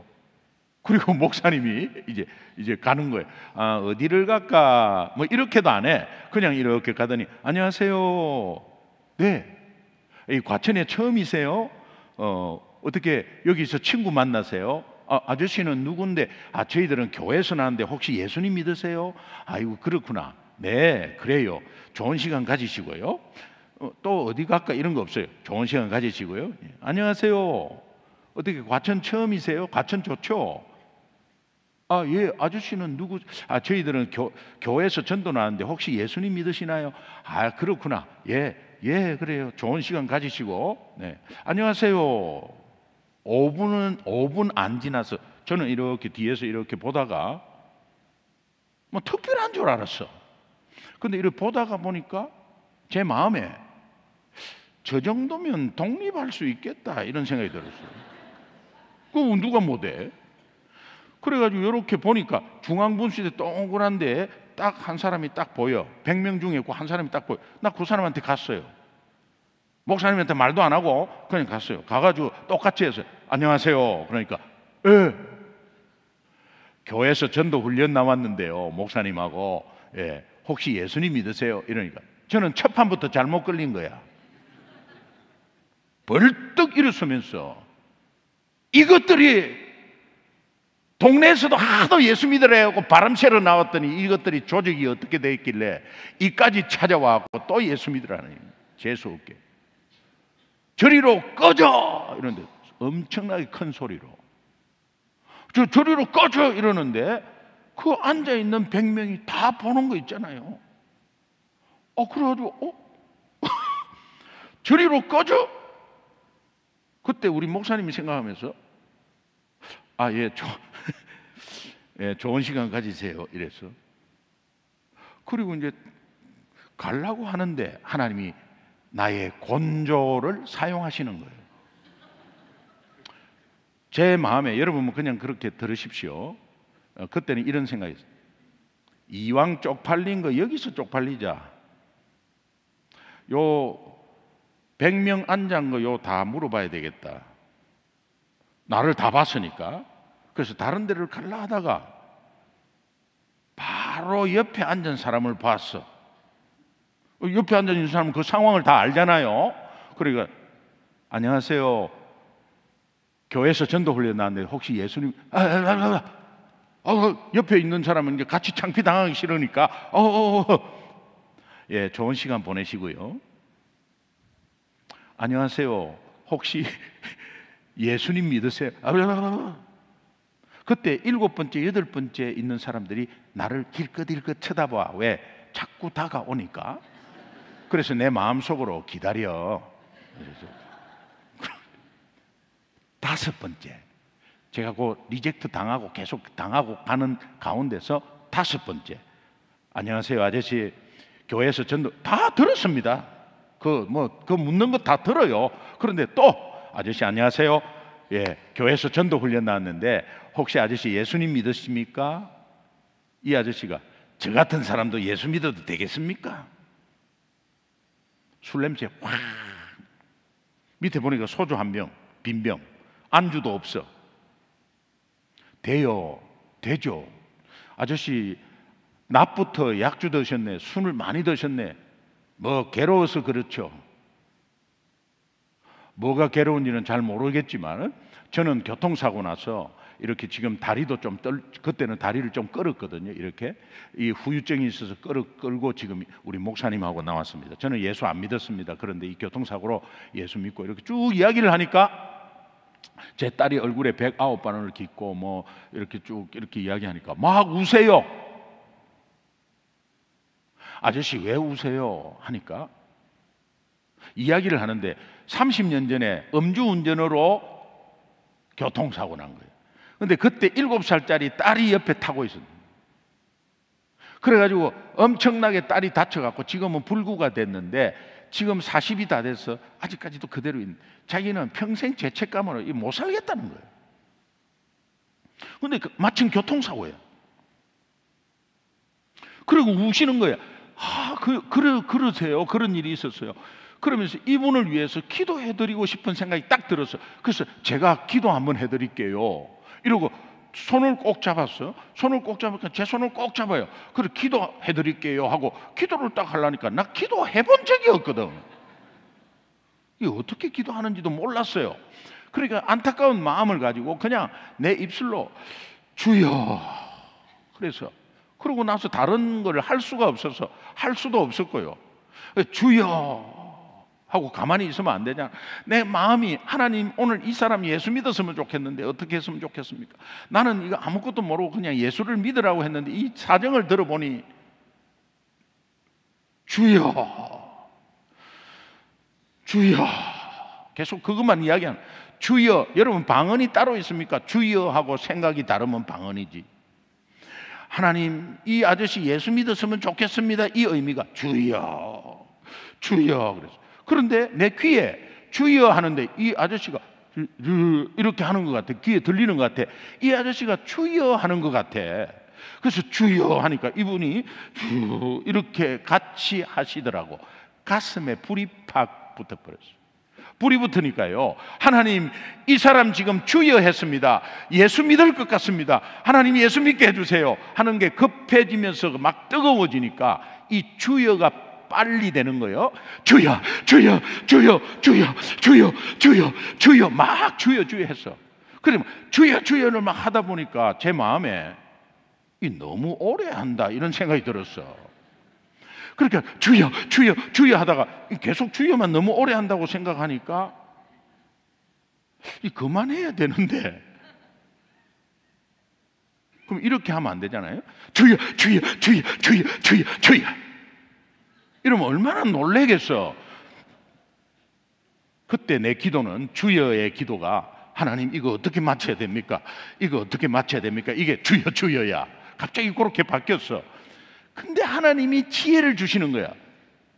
그리고 목사님이 이제 가는 거예요. 어디를 갈까? 뭐 이렇게도 안 해. 그냥 이렇게 가더니 안녕하세요. 네. 이 과천에 처음이세요? 어떻게 여기서 친구 만나세요? 아저씨는 누군데? 저희들은 교회에서 나왔는데 혹시 예수님 믿으세요? 아이고 그렇구나. 네, 그래요. 좋은 시간 가지시고요. 또 어디 갈까? 이런 거 없어요. 좋은 시간 가지시고요. 안녕하세요. 어떻게 과천 처음이세요? 과천 좋죠? 예, 아저씨는 누구? 저희들은 교회에서 전도 나왔는데 혹시 예수님 믿으시나요? 그렇구나. 예, 그래요. 좋은 시간 가지시고. 네. 안녕하세요. 5분 안 지나서 저는 이렇게 뒤에서 이렇게 보다가 뭐 특별한 줄 알았어. 근데 이렇게 보다가 보니까 제 마음에 저 정도면 독립할 수 있겠다 이런 생각이 들었어요. 그거 누가 못해? 그래가지고 이렇게 보니까 중앙분수대 동그란데 딱 한 사람이 딱 보여. 100명 중에 한 사람이 딱 보여. 나 그 사람한테 갔어요. 목사님한테 말도 안 하고 그냥 갔어요. 가가지고 똑같이 했어요. 안녕하세요. 그러니까 교회에서 전도 훈련 나왔는데요. 목사님하고 혹시 예수님 믿으세요? 이러니까 저는 첫 판부터 잘못 걸린 거야. 벌떡 일어서면서 이것들이 동네에서도 하도 예수 믿으라 하고 바람 쐬러 나왔더니 이것들이 조직이 어떻게 돼 있길래 이까지 찾아와갖고 또 예수 믿으라는, 재수없게 저리로 꺼져 이러는데 엄청나게 큰 소리로 저리로 꺼져 이러는데 그 앉아있는 100명이 다 보는 거 있잖아요. 그래가지고 저리로 꺼져. 그때 우리 목사님이 생각하면서 예, 좋은 시간 가지세요 이랬어. 그리고 이제 가려고 하는데 하나님이 나의 곤조를 사용하시는 거예요. 제 마음에, 여러분 그냥 그렇게 들으십시오. 그때는 이런 생각이 있어요. 이왕 쪽팔린 거 여기서 쪽팔리자. 요 100명 앉은 거 요 다 물어봐야 되겠다. 나를 다 봤으니까. 그래서 다른 데를 갈라 하다가 바로 옆에 앉은 사람을 봤어. 옆에 앉아 있는 사람은 그 상황을 다 알잖아요. 그러니까 안녕하세요, 교회에서 전도 훈련 나왔는데 혹시 예수님 옆에 있는 사람은 이제 같이 창피 당하기 싫으니까 예, 좋은 시간 보내시고요. 안녕하세요, 혹시 예수님 믿으세요? 그때 7번째, 8번째 있는 사람들이 나를 힐끗힐끗 쳐다봐. 왜? 자꾸 다가오니까. 그래서 내 마음속으로 기다려. 그래서 5번째, 제가 그 리젝트 당하고 계속 당하고 가는 가운데서 5번째, 안녕하세요 아저씨, 교회에서 전도 다 들었습니다. 그 묻는 거 다 들어요. 그런데 또 아저씨 안녕하세요, 예, 교회에서 전도 훈련 나왔는데 혹시 아저씨 예수님 믿으십니까? 이 아저씨가 저 같은 사람도 예수 믿어도 되겠습니까? 술 냄새 확. 밑에 보니까 소주 한 병, 빈병, 안주도 없어. 돼요, 되죠. 아저씨 낮부터 약주 드셨네, 술을 많이 드셨네. 괴로워서 그렇죠. 뭐가 괴로운지는 잘 모르겠지만 저는 교통사고 나서 이렇게 지금 다리도 좀 그때는 다리를 좀 끌었거든요. 이렇게 이 후유증이 있어서 끌고 지금 우리 목사님하고 나왔습니다. 저는 예수 안 믿었습니다. 그런데 이 교통사고로 예수 믿고 이렇게 쭉 이야기를 하니까 제 딸이 얼굴에 109바늘을 깃고 이렇게 쭉 이렇게 이야기하니까 막 우세요. 아저씨 왜 우세요? 하니까 이야기를 하는데 30년 전에 음주운전으로 교통사고 난 거예요. 근데 그때 7살짜리 딸이 옆에 타고 있었는데, 그래가지고 엄청나게 딸이 다쳐갖고 지금은 불구가 됐는데 지금 40이 다 돼서 아직까지도 그대로 있는, 자기는 평생 죄책감으로 못 살겠다는 거예요. 근데 마침 교통사고예요. 그리고 우시는 거예요. 그러세요. 그런 일이 있었어요. 그러면서 이분을 위해서 기도해드리고 싶은 생각이 딱 들었어요. 그래서 제가 기도 한번 해드릴게요 이러고 손을 꼭 잡았어요. 손을 꼭 잡으니까 제 손을 꼭 잡아요. 그래 기도해드릴게요 하고 기도를 딱 하려니까 나 기도해본 적이 없거든. 이게 어떻게 기도하는지도 몰랐어요. 그러니까 안타까운 마음을 가지고 그냥 내 입술로 주여, 그래서 그러고 나서 다른 걸 할 수가 없어서 할 수도 없었고요. 주여 하고 가만히 있으면 안 되냐. 내 마음이 하나님 오늘 이 사람 예수 믿었으면 좋겠는데 어떻게 했으면 좋겠습니까? 나는 이거 아무것도 모르고 그냥 예수를 믿으라고 했는데 이 사정을 들어보니 주여 주여 계속 그것만 이야기하는. 주여, 여러분 방언이 따로 있습니까? 주여 하고 생각이 다르면 방언이지. 하나님 이 아저씨 예수 믿었으면 좋겠습니다, 이 의미가 주여 주여. 그런데 내 귀에 주여 하는데 이 아저씨가 이렇게 하는 것 같아. 귀에 들리는 것 같아. 이 아저씨가 주여 하는 것 같아. 그래서 주여 하니까 이분이 이렇게 같이 하시더라고. 가슴에 불이 팍 붙어버렸어요. 불이 붙으니까요, 하나님 이 사람 지금 주여 했습니다, 예수 믿을 것 같습니다, 하나님 예수 믿게 해주세요 하는 게 급해지면서 막 뜨거워지니까 이 주여가 빨리 되는 거예요. 주여 주여 주여 주여 주여 주여 주여 막 주여 주여 했어. 그래서 주여 주여를 막 하다 보니까 제 마음에 이 너무 오래 한다 이런 생각이 들었어. 그러니까 주여 주여 주여 하다가 계속 주여만 너무 오래 한다고 생각하니까 이 그만해야 되는데, 그럼 이렇게 하면 안 되잖아요. 주여 주여 주여 주여 주여 주여 이러면 얼마나 놀라겠어. 그때 내 기도는, 주여의 기도가 하나님 이거 어떻게 맞춰야 됩니까? 이거 어떻게 맞춰야 됩니까? 이게 주여 주여야. 갑자기 그렇게 바뀌었어. 근데 하나님이 지혜를 주시는 거야.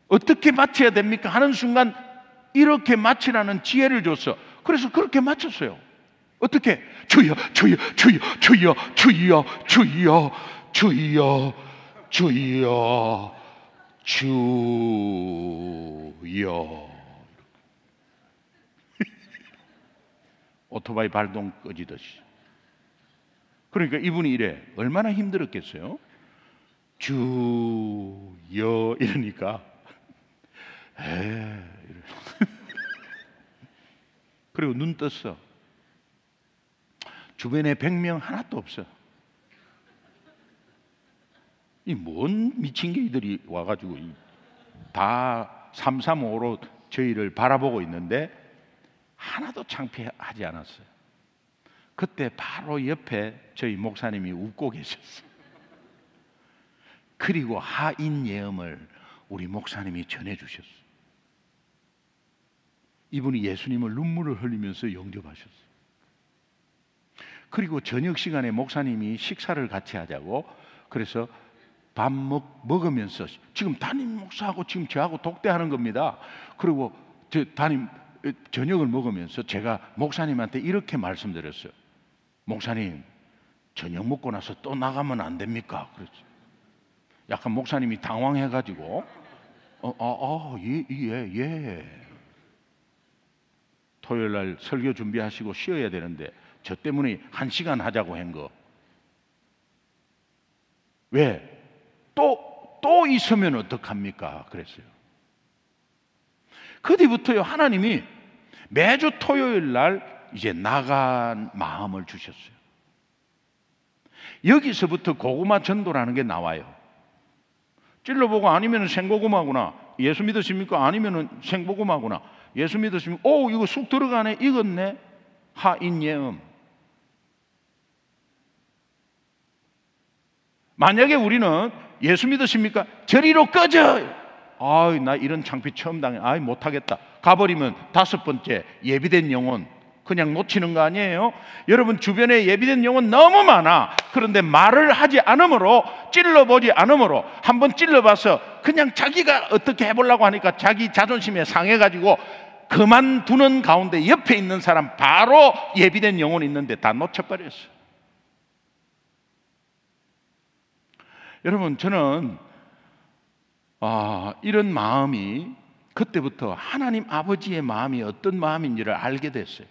어떻게 맞춰야 됩니까? 하는 순간 이렇게 맞추라는 지혜를 줬어. 그래서 그렇게 맞췄어요. 어떻게? 주여 주여 주여 주여 주여 주여 주여 주여 주여. 오토바이 발동 꺼지듯이. 그러니까 이분이 이래 얼마나 힘들었겠어요. 주여 이러니까 그리고 눈 떴어. 주변에 100명 하나도 없어. 이 뭔 미친 개들이 와가지고 다 335로 저희를 바라보고 있는데 하나도 창피하지 않았어요. 그때 바로 옆에 저희 목사님이 웃고 계셨어요. 그리고 하인 예언을 우리 목사님이 전해주셨어요. 이분이 예수님을 눈물을 흘리면서 영접하셨어요. 그리고 저녁 시간에 목사님이 식사를 같이 하자고, 그래서 밥 먹으면서 지금 담임 목사하고 지금 저하고 독대하는 겁니다. 그리고 담임 저녁을 먹으면서 제가 목사님한테 이렇게 말씀드렸어요. 목사님, 저녁 먹고 나서 또 나가면 안 됩니까? 그랬죠. 약간 목사님이 당황해가지고 예. 토요일 날 설교 준비하시고 쉬어야 되는데 저 때문에 1시간 하자고 한 거. 왜? 또 있으면 어떡합니까? 그랬어요. 그 뒤부터요, 하나님이 매주 토요일 날 이제 나간 마음을 주셨어요. 여기서부터 고구마 전도라는 게 나와요. 찔러보고 아니면 생고구마구나. 예수 믿으십니까? 아니면 생고구마구나. 예수 믿으십니까? 오, 이거 쑥 들어가네. 익었네. 하인예음. 만약에 우리는 예수 믿으십니까? 저리로 꺼져. 아이, 나 이런 창피 처음 당해. 아이, 못하겠다. 가버리면 5번째 예비된 영혼 그냥 놓치는 거 아니에요? 여러분 주변에 예비된 영혼 너무 많아. 그런데 말을 하지 않으므로, 찔러보지 않으므로, 한번 찔러봐서 그냥 자기가 어떻게 해보려고 하니까 자기 자존심에 상해가지고 그만두는 가운데 옆에 있는 사람 바로 예비된 영혼이 있는데 다 놓쳐버렸어요. 여러분, 저는 이런 마음이 그때부터 하나님 아버지의 마음이 어떤 마음인지를 알게 됐어요.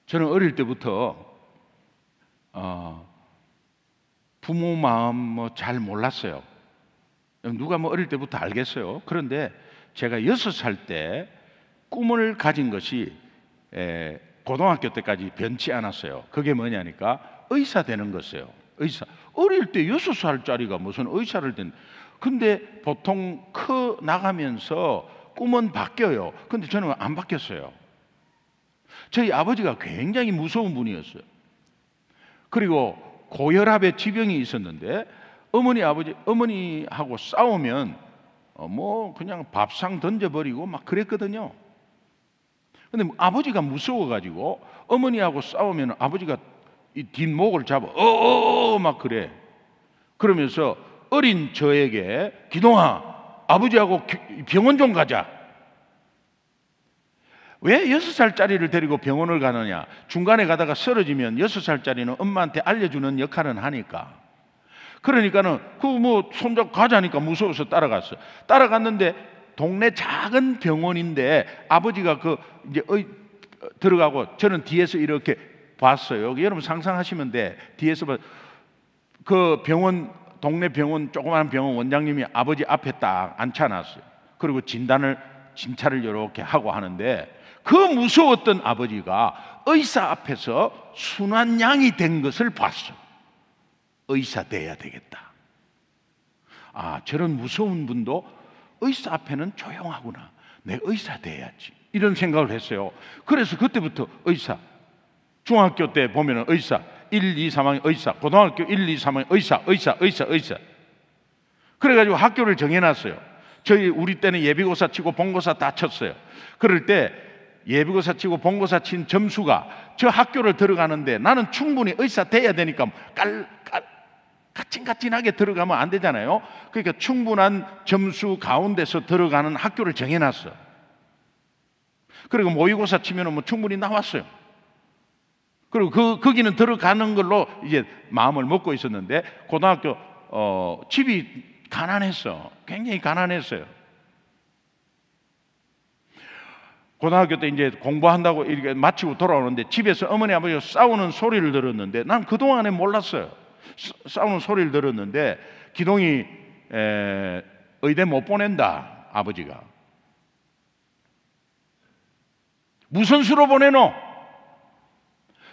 저는 어릴 때부터 부모 마음 잘 몰랐어요. 누가 어릴 때부터 알겠어요. 그런데 제가 6살 때 꿈을 가진 것이 고등학교 때까지 변치 않았어요. 그게 뭐냐니까 의사 되는 거였어요. 의사. 어릴 때 6살짜리가 무슨 의사를 된. 근데 보통 커 나가면서 꿈은 바뀌어요. 근데 저는 안 바뀌었어요. 저희 아버지가 굉장히 무서운 분이었어요. 그리고 고혈압의 지병이 있었는데 어머니하고 싸우면 그냥 밥상 던져버리고 막 그랬거든요. 근데 아버지가 무서워가지고 어머니하고 싸우면 아버지가 이 뒷목을 잡아 막 그래. 그러면서 어린 저에게 기동아, 아버지하고 병원 좀 가자. 왜 6살짜리를 데리고 병원을 가느냐? 중간에 가다가 쓰러지면 6살짜리는 엄마한테 알려주는 역할은 하니까. 그러니까는 손잡고 가자니까 무서워서 따라갔어. 따라갔는데 동네 작은 병원인데 아버지가 이제 들어가고 저는 뒤에서 이렇게 봤어요. 여러분 상상하시면 돼. 뒤에서 그 병원, 동네 병원, 조그마한 병원 원장님이 아버지 앞에 딱 앉혀놨어요. 그리고 진찰을 이렇게 하고 하는데, 그 무서웠던 아버지가 의사 앞에서 순한 양이 된 것을 봤어. 의사 돼야 되겠다. 아, 저런 무서운 분도 의사 앞에는 조용하구나. 내 의사 돼야지. 이런 생각을 했어요. 그래서 그때부터 의사, 중학교 때 보면은 의사 1, 2, 3학년 의사, 고등학교 1, 2, 3학년 의사. 그래가지고 학교를 정해놨어요. 우리 때는 예비고사 치고 본고사 다 쳤어요. 그럴 때 예비고사 치고 본고사 친 점수가 저 학교를 들어가는데, 나는 충분히 의사 돼야 되니까 까친까친하게 들어가면 안 되잖아요. 그러니까 충분한 점수 가운데서 들어가는 학교를 정해놨어요. 그리고 모의고사 치면은 뭐 충분히 나왔어요. 그리고 거기는 들어가는 걸로 이제 마음을 먹고 있었는데, 고등학교 집이 가난했어. 굉장히 가난했어요. 고등학교 때 이제 공부한다고 이렇게 마치고 돌아오는데 집에서 어머니 아버지가 싸우는 소리를 들었는데, 난 그동안에 몰랐어요. 싸우는 소리를 들었는데, 기동이 의대 못 보낸다, 아버지가. 무슨 수로 보내노?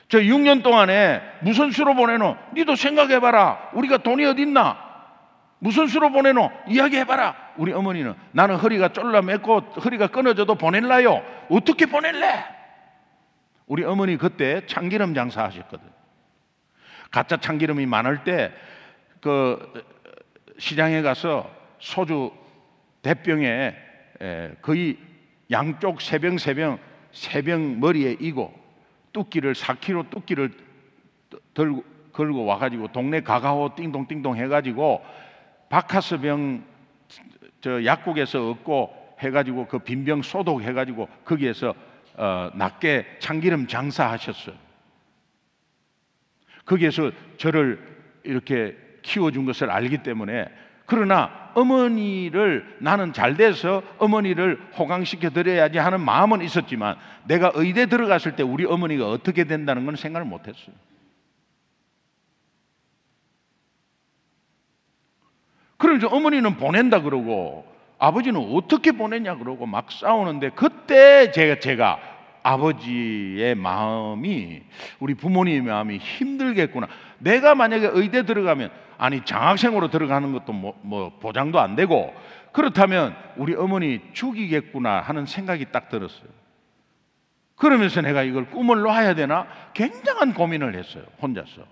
저 6년 동안에 무슨 수로 보내노? 니도 생각해봐라. 우리가 돈이 어딨나? 무슨 수로 보내노? 이야기해봐라. 우리 어머니는, 나는 허리가 쫄라매고 허리가 끊어져도 보낼라요. 어떻게 보낼래? 우리 어머니 그때 참기름 장사하셨거든. 가짜 참기름이 많을 때 그 시장에 가서 소주 대병에 거의 양쪽 세 병 머리에 이고 뚜끼를 4kg 뚜끼를 걸고 와가지고 동네 가가오 띵동띵동 해가지고 바카스병 저 약국에서 얻고 해가지고 그 빈병 소독해가지고 거기에서 낮게 참기름 장사하셨어요. 거기에서 저를 이렇게 키워준 것을 알기 때문에. 그러나 어머니를, 나는 잘 돼서 어머니를 호강시켜 드려야지 하는 마음은 있었지만, 내가 의대 들어갔을 때 우리 어머니가 어떻게 된다는 건 생각을 못했어요. 그러면서 어머니는 보낸다 그러고 아버지는 어떻게 보내냐 그러고 막 싸우는데, 그때 제가 아버지의 마음이, 우리 부모님의 마음이 힘들겠구나. 내가 만약에 의대 들어가면, 아니 장학생으로 들어가는 것도 뭐 보장도 안 되고, 그렇다면 우리 어머니 죽이겠구나 하는 생각이 딱 들었어요. 그러면서 내가 이걸 꿈을 놔야 되나 굉장한 고민을 했어요, 혼자서.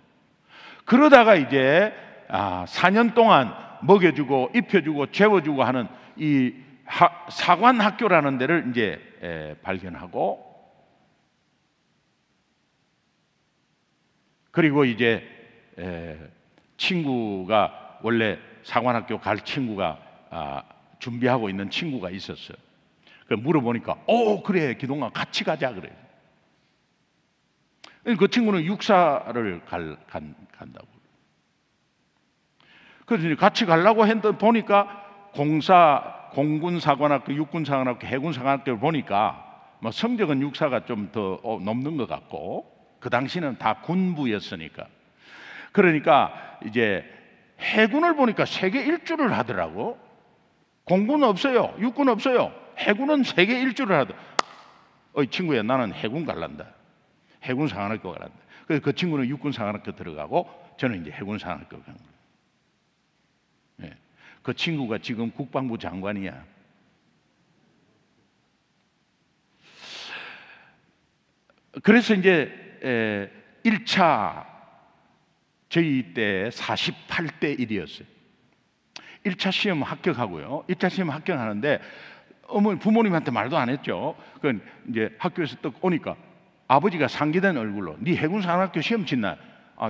그러다가 이제 4년 동안 먹여주고 입혀주고 재워주고 하는 이 사관학교라는 데를 이제 발견하고, 그리고 이제 친구가, 원래 사관학교 갈 친구가 준비하고 있는 친구가 있었어요. 그 물어보니까 그래 기동아 같이 가자 그래요. 그 친구는 육사를 간다고. 그래서 같이 가려고 했는데 보니까 공군사관학교, 육군사관학교, 해군사관학교를 보니까 뭐 성적은 육사가 좀 더 넘는 것 같고, 그 당시는 다 군부였으니까. 그러니까 이제 해군을 보니까 세계 일주를 하더라고. 공군은 없어요. 육군 없어요. 해군은 세계 일주를 하더라고. 친구야, 나는 해군 갈란다. 해군 사관학교 갈란다. 그래서 그 친구는 육군 사관학교 들어가고, 저는 이제 해군 사관학교 간 거예요. 네. 그 친구가 지금 국방부 장관이야. 그래서 이제 1차 저희 때 48대 1이었어요. 1차 시험 합격하고요. 1차 시험 합격하는데 부모님한테 말도 안 했죠. 그 이제 학교에서 딱 오니까 아버지가 상기된 얼굴로, 네 해군사관학교 시험 친날?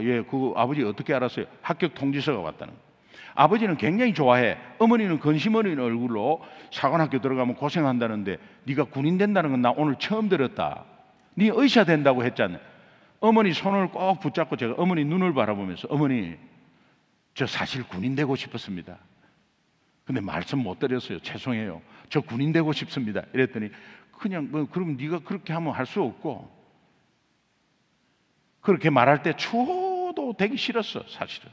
예, 그 아버지 어떻게 알았어요? 합격 통지서가 왔다는 거예요. 아버지는 굉장히 좋아해. 어머니는 근심 어린 얼굴로, 사관학교 들어가면 고생한다는데 네가 군인 된다는 건 나 오늘 처음 들었다. 네 의사 된다고 했잖아. 어머니 손을 꼭 붙잡고 제가 어머니 눈을 바라보면서, 어머니 저 사실 군인 되고 싶었습니다. 근데 말씀 못 드렸어요. 죄송해요. 저 군인 되고 싶습니다. 이랬더니 그냥 그럼 네가 그렇게 하면 할 수 없고, 그렇게 말할 때 추워도 되기 싫었어, 사실은.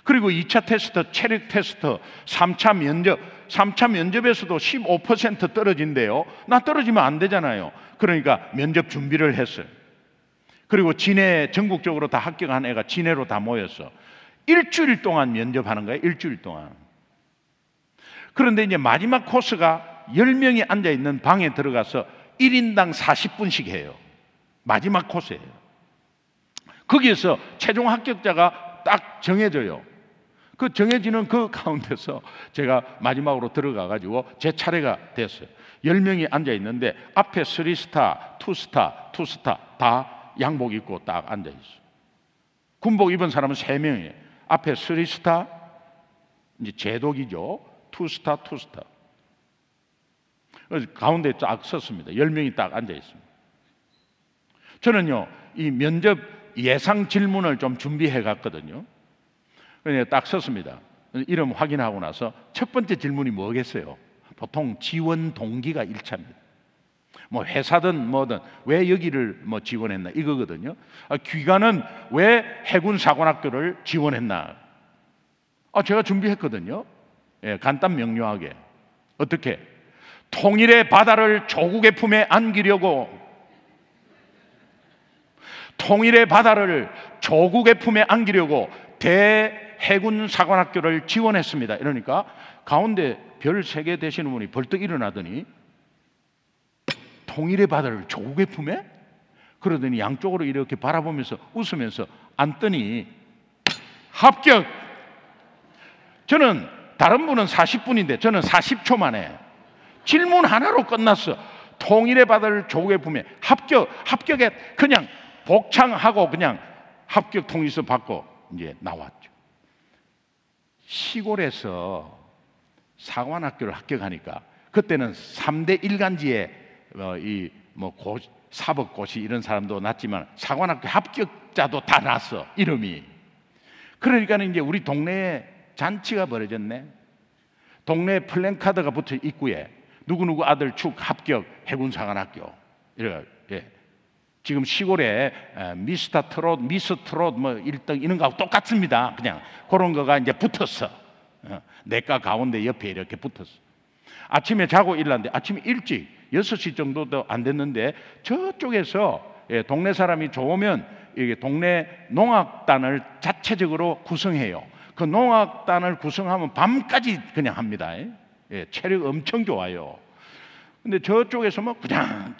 그리고 2차 테스트, 체력 테스트, 3차 면접, 3차 면접에서도 15% 떨어진대요. 나 떨어지면 안 되잖아요. 그러니까 면접 준비를 했어요. 그리고 진해, 전국적으로 다 합격한 애가 진해로 다 모였어. 일주일 동안 면접하는 거예요. 일주일 동안. 그런데 이제 마지막 코스가 10명이 앉아있는 방에 들어가서 1인당 40분씩 해요. 마지막 코스예요. 거기에서 최종 합격자가 딱 정해져요. 그 정해지는 그 가운데서 제가 마지막으로 들어가가지고 제 차례가 됐어요. 10명이 앉아있는데 앞에 3스타, 2스타, 2스타 다 양복 입고 딱 앉아있어요. 군복 입은 사람은 3명이에요. 앞에 3스타, 이제 제독이죠. 2스타, 2스타. 그래서 가운데 딱 섰습니다. 10명이 딱 앉아있습니다. 저는요, 이 면접 예상 질문을 좀 준비해 갔거든요. 그래서 딱 섰습니다. 이름 확인하고 나서 첫 번째 질문이 뭐겠어요? 보통 지원 동기가 1차입니다. 뭐 회사든 뭐든 왜 여기를 뭐 지원했나 이거거든요. 기관은 왜 해군 사관학교를 지원했나? 제가 준비했거든요. 예, 간단 명료하게. 어떻게? 통일의 바다를 조국의 품에 안기려고, 통일의 바다를 조국의 품에 안기려고 대해군 사관학교를 지원했습니다. 이러니까 가운데 별 3개 되시는 분이 벌떡 일어나더니 통일의 바다를 조국의 품에? 그러더니 양쪽으로 이렇게 바라보면서 웃으면서 앉더니 합격! 저는 다른 분은 40분인데 저는 40초 만에 질문 하나로 끝났어. 통일의 바다를 조국의 품에 합격에 그냥 복창하고 그냥 합격 통지서 받고 이제 나왔죠. 시골에서 사관학교를 합격하니까 그때는 3대 일간지에 사법고시 이런 사람도 났지만 사관학교 합격자도 다 났어, 이름이. 그러니까 이제 우리 동네에 잔치가 벌어졌네. 동네 플랜카드가 붙어 입구에 누구누구 아들 축 합격 해군사관학교. 예. 지금 시골에 미스터 트롯, 미스 트롯 뭐 1등 이런 거하고 똑같습니다. 그냥 그런 거가 이제 붙었어. 내과 가운데 옆에 이렇게 붙었어. 아침에 자고 일어났는데 아침에 일찍 6시 정도도 안 됐는데 저쪽에서 동네 사람이 좋으면 이게 동네 농악단을 자체적으로 구성해요. 그 농악단을 구성하면 밤까지 그냥 합니다. 예, 체력 엄청 좋아요. 근데 저쪽에서 뭐 그냥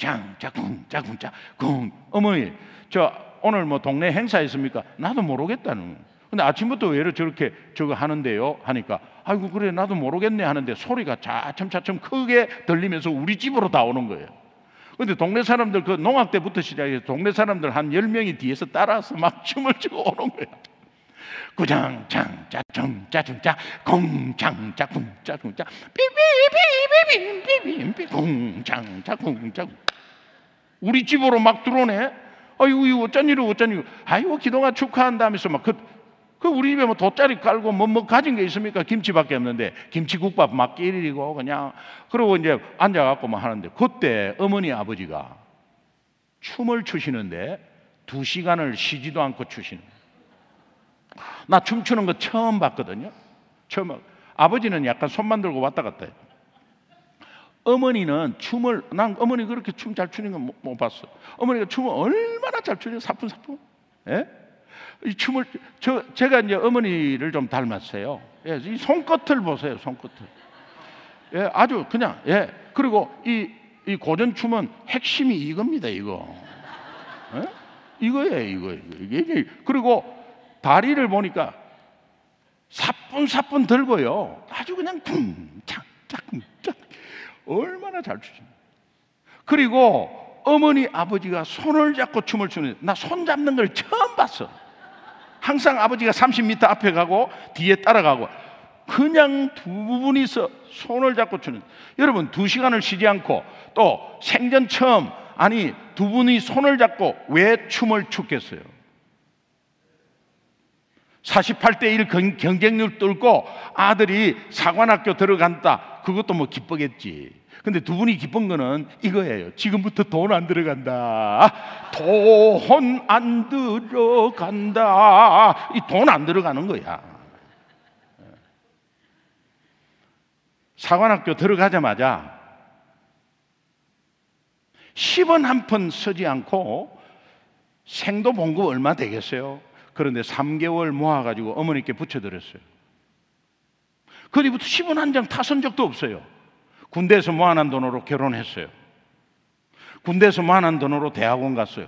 쿵 어머니 저 오늘 뭐 동네 행사 있습니까? 나도 모르겠다는. 근데 아침부터 왜 저렇게 저거 하는데요? 하니까 아이고 그래 나도 모르겠네 하는데 소리가 차츰 크게 들리면서 우리 집으로 다 오는 거예요. 근데 동네 사람들 그 농악 때부터 시작해서 동네 사람들 한 10명이 뒤에서 따라서 막 춤을 추고 오는 거예요. 구장장짜청짜청짜 공장짜 궁짜궁짜 삐삐삐삐삐삐삐 공장짜 궁짜. 우리 집으로 막 들어오네. 아이고 이거 어쩐 일이고 아이고 기동아 축하한다 하면서 막 그 우리 집에 뭐 돗자리 깔고 뭐 가진 게 있습니까? 김치밖에 없는데 김치국밥 막 끼리고 그냥 그러고 이제 앉아갖고 막 하는데 그때 어머니 아버지가 춤을 추시는데 2시간을 쉬지도 않고 추시는. 나 춤추는 거 처음 봤거든요. 아버지는 약간 손만 들고 왔다 갔다 해요. 어머니는 난 어머니 그렇게 춤 잘 추는 건 못 봤어. 어머니가 춤을 얼마나 잘 추냐 사뿐사뿐. 예? 이 춤을 제가 이제 어머니를 좀 닮았어요. 예, 이 손끝을 보세요, 손끝을. 예, 아주 그냥 예. 그리고 이 고전 춤은 핵심이 이겁니다, 이거. 예? 이거예요, 이게. 그리고 다리를 보니까 사뿐사뿐 들고요. 아주 그냥 쿵짝짝 얼마나 잘 추십니까. 그리고 어머니 아버지가 손을 잡고 춤을 추는, 나 손 잡는 걸 처음 봤어. 항상 아버지가 30m 앞에 가고 뒤에 따라가고 그냥 두 분이서 손을 잡고 추는. 여러분 2시간을 쉬지 않고 또 생전 처음 두 분이 손을 잡고 왜 춤을 췄겠어요? 48대 1 경쟁률 뚫고 아들이 사관학교 들어간다. 그것도 뭐 기쁘겠지. 근데 두 분이 기쁜 거는 이거예요. 지금부터 돈 안 들어간다. 돈 안 들어간다. 이 돈 안 들어가는 거야. 사관학교 들어가자마자 10원 한 푼 쓰지 않고 생도 봉급 얼마 되겠어요? 그런데 3개월 모아가지고 어머니께 붙여드렸어요. 그 뒤부터 10원 한 장 타선 적도 없어요. 군대에서 모아난 돈으로 결혼했어요. 군대에서 모아난 돈으로 대학원 갔어요.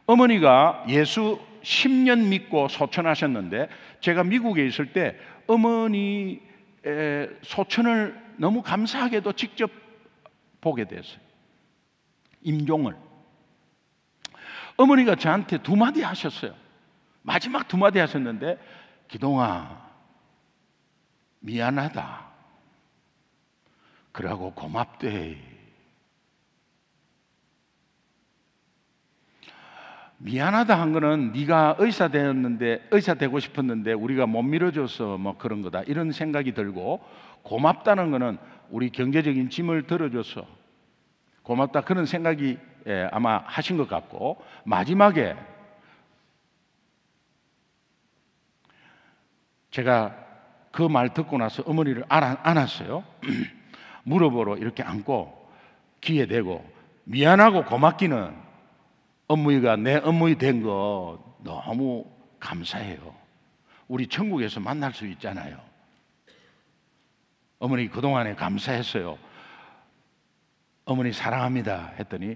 어머니가 예수 10년 믿고 소천하셨는데 제가 미국에 있을 때 어머니 소천을 너무 감사하게도 직접 보게 됐어요. 임종을. 어머니가 저한테 2마디 하셨어요. 마지막 2마디 하셨는데, 기동아 미안하다, 그러고 고맙대. 미안하다 한 거는 네가 의사 되었는데, 의사 되고 싶었는데 우리가 못 밀어줘서 뭐 그런 거다, 이런 생각이 들고, 고맙다는 거는 우리 경제적인 짐을 들어줘서 고맙다, 그런 생각이 아마 하신 것 같고, 마지막에 제가 그 말 듣고 나서 어머니를 안았어요. 무릎으로 이렇게 안고 귀에 대고, 미안하고 고맙기는 어머니가 내 어머니 된 거 너무 감사해요. 우리 천국에서 만날 수 있잖아요. 어머니 그동안에 감사했어요. 어머니 사랑합니다 했더니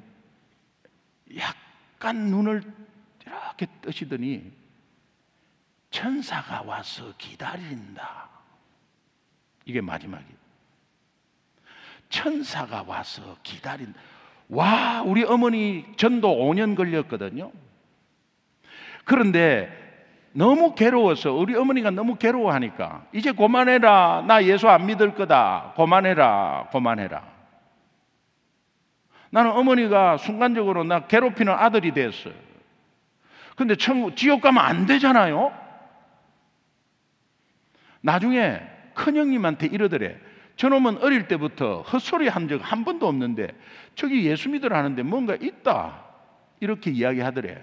약간 눈을 이렇게 뜨시더니 천사가 와서 기다린다. 이게 마지막이에요. 천사가 와서 기다린다. 와, 우리 어머니 전도 5년 걸렸거든요. 그런데 너무 괴로워서, 우리 어머니가 너무 괴로워하니까, 이제 그만해라, 나 예수 안 믿을 거다, 그만해라, 그만해라. 나는 어머니가 순간적으로 나 괴롭히는 아들이 됐어요. 근데 지옥 가면 안 되잖아요. 나중에 큰형님한테 이러더래. 저놈은 어릴 때부터 헛소리 한 적 한 번도 없는데 저기 예수 믿으라는데 뭔가 있다, 이렇게 이야기하더래.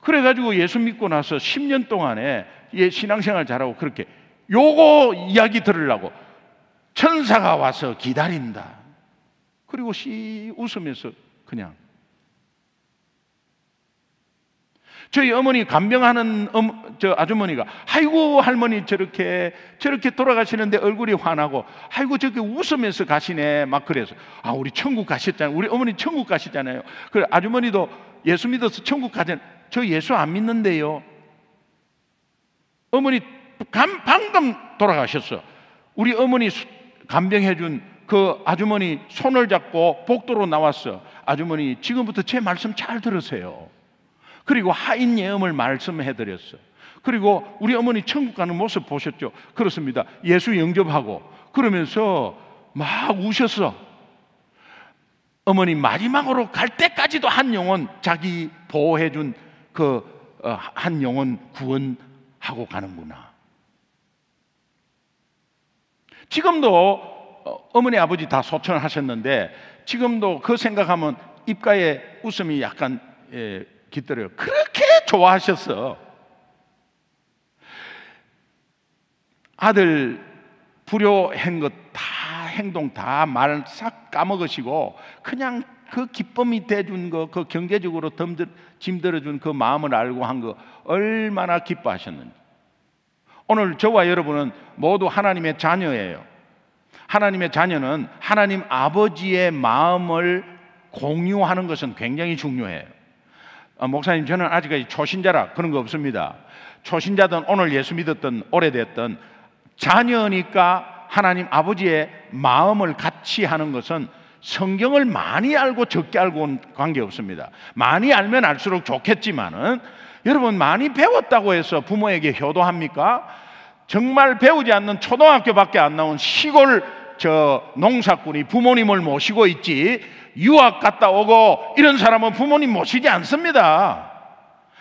그래가지고 예수 믿고 나서 10년 동안에 신앙생활 잘하고, 그렇게 요거 이야기 들으려고 천사가 와서 기다린다. 그리고 웃으면서 그냥. 저희 어머니 간병하는 저 아주머니가, 아이고 할머니 저렇게 돌아가시는데 얼굴이 환하고, 아이고 저렇게 웃으면서 가시네, 막 그래서, 아 우리 천국 가셨잖아요. 우리 어머니 천국 가시잖아요. 그래 아주머니도 예수 믿어서 천국 가잖아요. 저 예수 안 믿는데요. 어머니 방금 돌아가셨어. 우리 어머니 간병해준 그 아주머니 손을 잡고 복도로 나왔어. 아주머니 지금부터 제 말씀 잘 들으세요. 그리고 하인 예언을 말씀해드렸어. 그리고 우리 어머니 천국 가는 모습 보셨죠? 그렇습니다. 예수 영접하고 그러면서 막 우셨어. 어머니 마지막으로 갈 때까지도 한 영혼, 자기 보호해준 그 한 영혼 구원하고 가는구나. 지금도 어머니 아버지 다 소천하셨는데 지금도 그 생각하면 입가에 웃음이 약간 깃들어요. 그렇게 좋아하셨어. 아들 불효한 것 다, 행동 다, 말 싹 까먹으시고 그냥 그 기쁨이 돼준 거, 그 경제적으로 짐들어준 그 마음을 알고 한 거 얼마나 기뻐하셨는지. 오늘 저와 여러분은 모두 하나님의 자녀예요. 하나님의 자녀는 하나님 아버지의 마음을 공유하는 것은 굉장히 중요해요. 목사님 저는 아직까지 초신자라 그런 거 없습니다. 초신자든 오늘 예수 믿었던 오래됐던 자녀니까 하나님 아버지의 마음을 같이 하는 것은 성경을 많이 알고 적게 알고는 관계없습니다. 많이 알면 알수록 좋겠지만은, 여러분 많이 배웠다고 해서 부모에게 효도합니까? 정말 배우지 않는 초등학교밖에 안 나온 시골 농사꾼이 부모님을 모시고 있지, 유학 갔다 오고 이런 사람은 부모님 모시지 않습니다.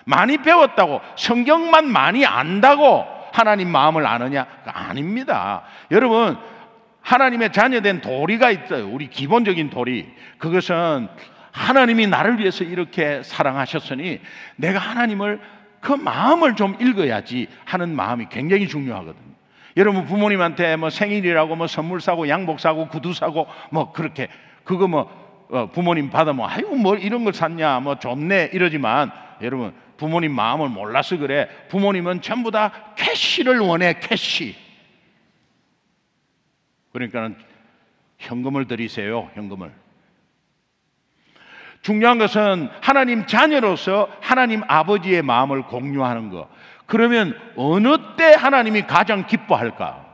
많이 배웠다고, 성경만 많이 안다고 하나님 마음을 아느냐? 아닙니다. 여러분 하나님의 자녀된 도리가 있어요. 우리 기본적인 도리. 그것은 하나님이 나를 위해서 이렇게 사랑하셨으니 내가 하나님을 그 마음을 좀 읽어야지 하는 마음이 굉장히 중요하거든요. 여러분 부모님한테 뭐 생일이라고 뭐 선물 사고 양복 사고 구두 사고 뭐 그렇게 그거 뭐 부모님 받으면 아이고 뭐 이런 걸 샀냐 뭐 좋네 이러지만 여러분 부모님 마음을 몰라서 그래. 부모님은 전부 다 캐시를 원해. 캐시. 그러니까는 현금을 드리세요. 현금을. 중요한 것은 하나님 자녀로서 하나님 아버지의 마음을 공유하는 것. 그러면 어느 때 하나님이 가장 기뻐할까?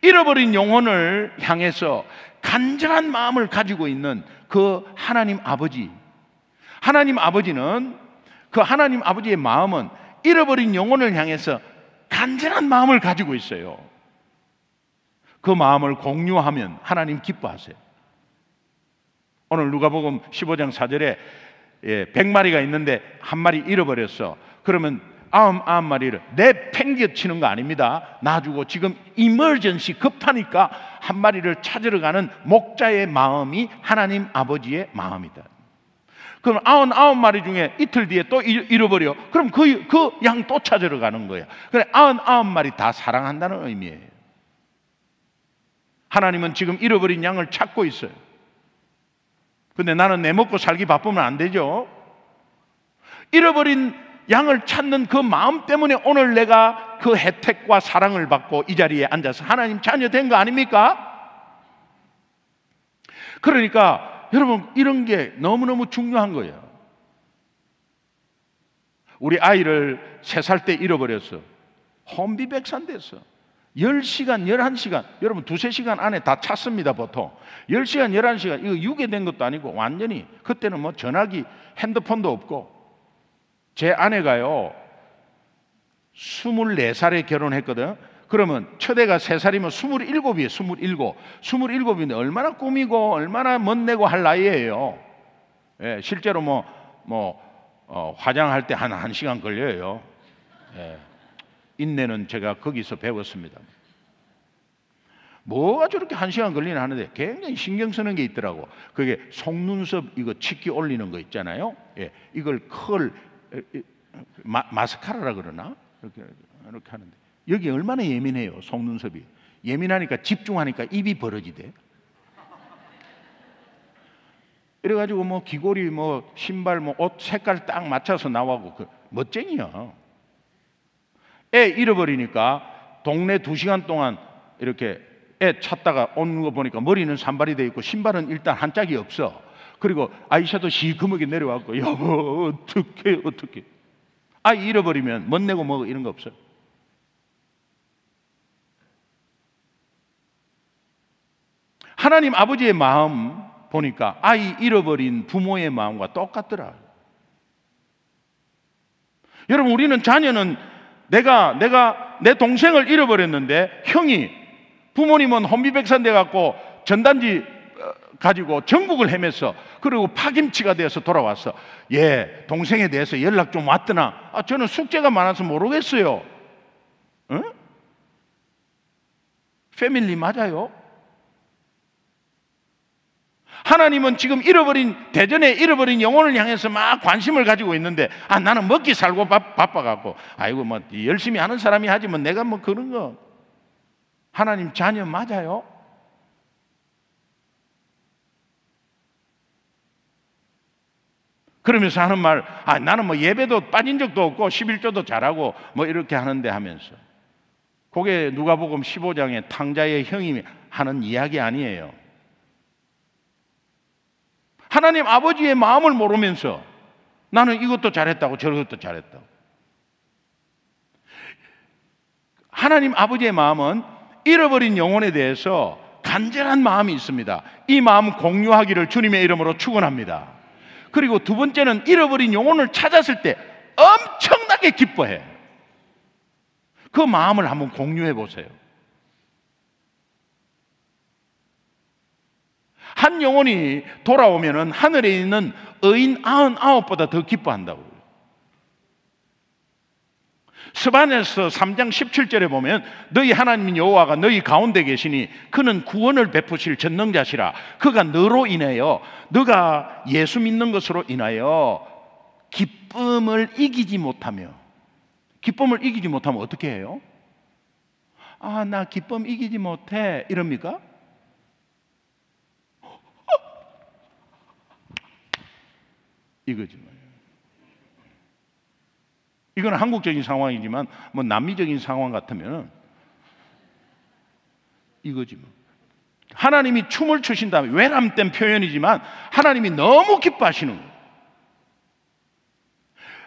잃어버린 영혼을 향해서 간절한 마음을 가지고 있는 그 하나님 아버지. 하나님 아버지는 그 하나님 아버지의 마음은 잃어버린 영혼을 향해서 간절한 마음을 가지고 있어요. 그 마음을 공유하면 하나님 기뻐하세요. 오늘 누가복음 15장 4절에 100마리가 있는데 한 마리 잃어버렸어. 그러면 99마리를 내팽개치는 거 아닙니다. 놔주고 지금 이머전시 급하니까 한 마리를 찾으러 가는 목자의 마음이 하나님 아버지의 마음이다. 그럼 99마리 중에 이틀 뒤에 또 잃어버려. 그럼 그 양 또 찾으러 가는 거예요. 그래 99마리 다 사랑한다는 의미예요. 하나님은 지금 잃어버린 양을 찾고 있어요. 근데 나는 내 먹고 살기 바쁘면 안 되죠. 잃어버린 양을 찾는 그 마음 때문에 오늘 내가 그 혜택과 사랑을 받고 이 자리에 앉아서 하나님 자녀 된 거 아닙니까? 그러니까 여러분 이런 게 너무너무 중요한 거예요. 우리 아이를 3살 때 잃어버렸어. 혼비백산됐어. 10시간, 11시간, 여러분 2-3시간 안에 다 찾습니다 보통. 10시간, 11시간, 이거 유괴된 것도 아니고 완전히 그때는 뭐 전화기, 핸드폰도 없고. 제 아내가요 24살에 결혼했거든. 그러면 첫애가 3살이면 27이에요. 27인데 얼마나 꾸미고 얼마나 멋내고 할 나이예요. 예, 실제로 화장할 때 한 1시간 걸려요. 예. 인내는 제가 거기서 배웠습니다. 뭐가 저렇게 1시간 걸리나 하는데 굉장히 신경 쓰는 게 있더라고. 그게 속눈썹 이거 치키 올리는 거 있잖아요. 예, 이걸 마스카라라 그러나 이렇게 하는데 여기 얼마나 예민해요. 속눈썹이 예민하니까 집중하니까 입이 벌어지대. 이래가지고 뭐 귀걸이 뭐 신발 뭐 옷 색깔 딱 맞춰서 나와고 멋쟁이야. 애 잃어버리니까 동네 2시간 동안 이렇게 애 찾다가 오는 거 보니까 머리는 산발이 돼 있고 신발은 일단 한 짝이 없어. 그리고 아이샤도 시커멓게 내려왔고 여보 어떡해 아이 잃어버리면 멋내고 뭐 이런 거 없어. 하나님 아버지의 마음 보니까 아이 잃어버린 부모의 마음과 똑같더라. 여러분 우리는 자녀는 내가 내 동생을 잃어버렸는데 형이 부모님은 혼비백산 돼갖고 전단지 가지고 전국을 헤맸어. 그리고 파김치가 되어서 돌아왔어. 예, 동생에 대해서 연락 좀 왔더나? 저는 숙제가 많아서 모르겠어요. 응? 패밀리 맞아요? 하나님은 지금 대전에 잃어버린 영혼을 향해서 막 관심을 가지고 있는데 나는 먹기 살고 바빠갖고 아이고 뭐 열심히 하는 사람이 하지 뭐 내가 뭐 그런 거. 하나님 자녀 맞아요? 그러면서 하는 말 나는 뭐 예배도 빠진 적도 없고 11조도 잘하고 뭐 이렇게 하는데 하면서 그게 누가복음 15장에 탕자의 형이 하는 이야기 아니에요. 하나님 아버지의 마음을 모르면서 나는 이것도 잘했다고 저것도 잘했다고. 하나님 아버지의 마음은 잃어버린 영혼에 대해서 간절한 마음이 있습니다. 이 마음 공유하기를 주님의 이름으로 축원합니다. 그리고 두 번째는 잃어버린 영혼을 찾았을 때 엄청나게 기뻐해. 그 마음을 한번 공유해 보세요. 한 영혼이 돌아오면은 하늘에 있는 의인 99보다 더 기뻐한다고요. 스바냐서 3장 17절에 보면 너희 하나님 여호와가 너희 가운데 계시니 그는 구원을 베푸실 전능자시라. 그가 너로 인하여 너가 예수 믿는 것으로 인하여 기쁨을 이기지 못하면 어떻게 해요? 아, 나 기쁨 이기지 못해 이럽니까? 이거지. 이건 한국적인 상황이지만 뭐 남미적인 상황 같으면 이거지 뭐. 하나님이 춤을 추신다면 외람된 표현이지만 하나님이 너무 기뻐하시는 거예요.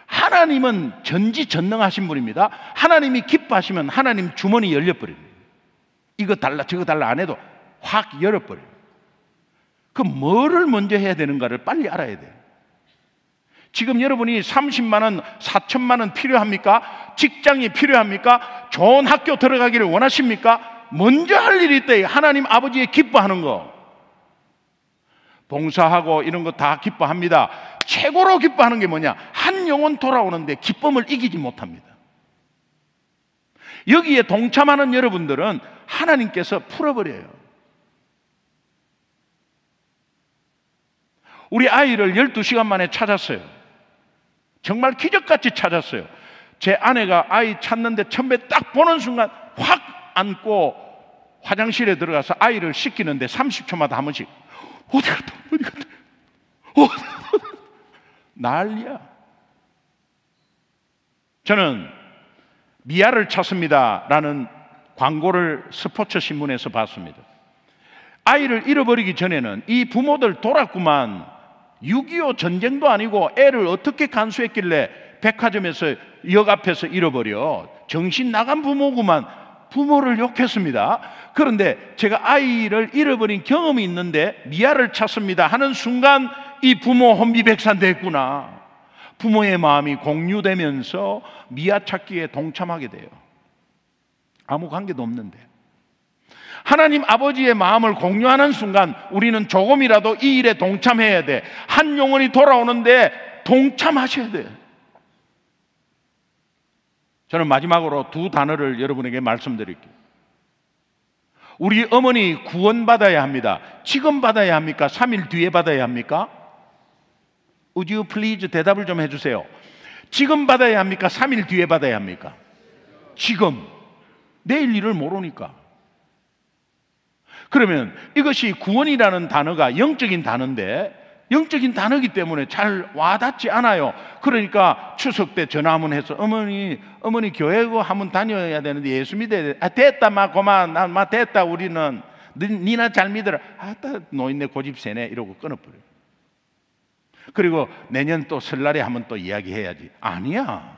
하나님은 전지전능하신 분입니다. 하나님이 기뻐하시면 하나님 주머니 열려버립니다. 이거 달라 저거 달라 안 해도 확 열어버려요. 그 뭐를 먼저 해야 되는가를 빨리 알아야 돼요. 지금 여러분이 30만 원, 4천만 원 필요합니까? 직장이 필요합니까? 좋은 학교 들어가기를 원하십니까? 먼저 할 일이 있다. 하나님 아버지의 기뻐하는 거. 봉사하고 이런 거 다 기뻐합니다. 최고로 기뻐하는 게 뭐냐? 한 영혼 돌아오는데 기쁨을 이기지 못합니다. 여기에 동참하는 여러분들은 하나님께서 풀어버려요. 우리 아이를 12시간 만에 찾았어요. 정말 기적같이 찾았어요. 제 아내가 아이 찾는데 처음에 딱 보는 순간 확 안고 화장실에 들어가서 아이를 씻기는데 30초마다 한 번씩 어디 갔다 난리야. 저는 미아를 찾습니다 라는 광고를 스포츠 신문에서 봤습니다. 아이를 잃어버리기 전에는 이 부모들 돌았구만. 6.25 전쟁도 아니고 애를 어떻게 간수했길래 백화점에서 역 앞에서 잃어버려. 정신 나간 부모구만. 부모를 욕했습니다. 그런데 제가 아이를 잃어버린 경험이 있는데 미아를 찾습니다 하는 순간 이 부모 혼비백산됐구나. 부모의 마음이 공유되면서 미아 찾기에 동참하게 돼요. 아무 관계도 없는데. 하나님 아버지의 마음을 공유하는 순간 우리는 조금이라도 이 일에 동참해야 돼. 한 영혼이 돌아오는데 동참하셔야 돼. 저는 마지막으로 두 단어를 여러분에게 말씀드릴게요. 우리 어머니 구원받아야 합니다. 지금 받아야 합니까? 3일 뒤에 받아야 합니까? Would you please 대답을 좀 해주세요. 지금 받아야 합니까? 3일 뒤에 받아야 합니까? 지금. 내일 일을 모르니까. 그러면 이것이 구원이라는 단어가 영적인 단어인데 영적인 단어이기 때문에 잘 와닿지 않아요. 그러니까 추석 때 전화 한번 해서 어머니 교회 한번 다녀야 되는데 예수 믿어야 돼. 아, 됐다 마 고만 마 됐다 우리는 니나 잘 믿어라. 아따 노인네 고집 세네 이러고 끊어버려요. 그리고 내년 또 설날에 한번 또 이야기해야지. 아니야.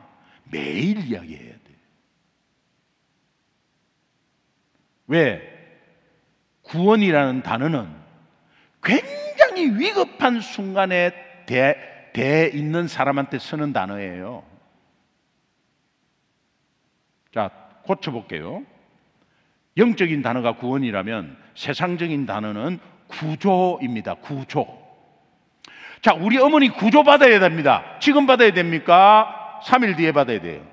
매일 이야기해야 돼. 왜? 구원이라는 단어는 굉장히 위급한 순간에 대 있는 사람한테 쓰는 단어예요. 자, 고쳐볼게요. 영적인 단어가 구원이라면 세상적인 단어는 구조입니다. 구조. 자, 우리 어머니 구조받아야 됩니다. 지금 받아야 됩니까? 3일 뒤에 받아야 돼요.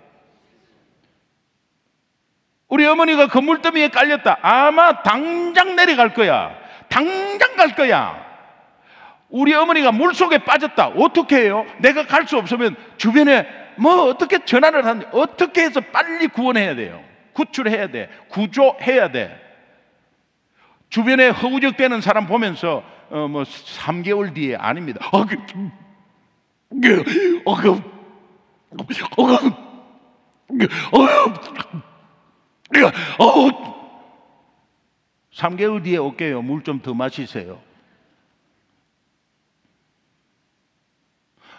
우리 어머니가 건물더미에 깔렸다. 아마 당장 내려갈 거야. 당장 갈 거야. 우리 어머니가 물속에 빠졌다. 어떻게 해요? 내가 갈 수 없으면 주변에 뭐 어떻게 전화를 하는데 어떻게 해서 빨리 구원해야 돼요. 구출해야 돼. 구조해야 돼. 주변에 허우적대는 사람 보면서 뭐 3개월 뒤에 아닙니다. 3개월 뒤에 올게요. 물 좀 더 마시세요.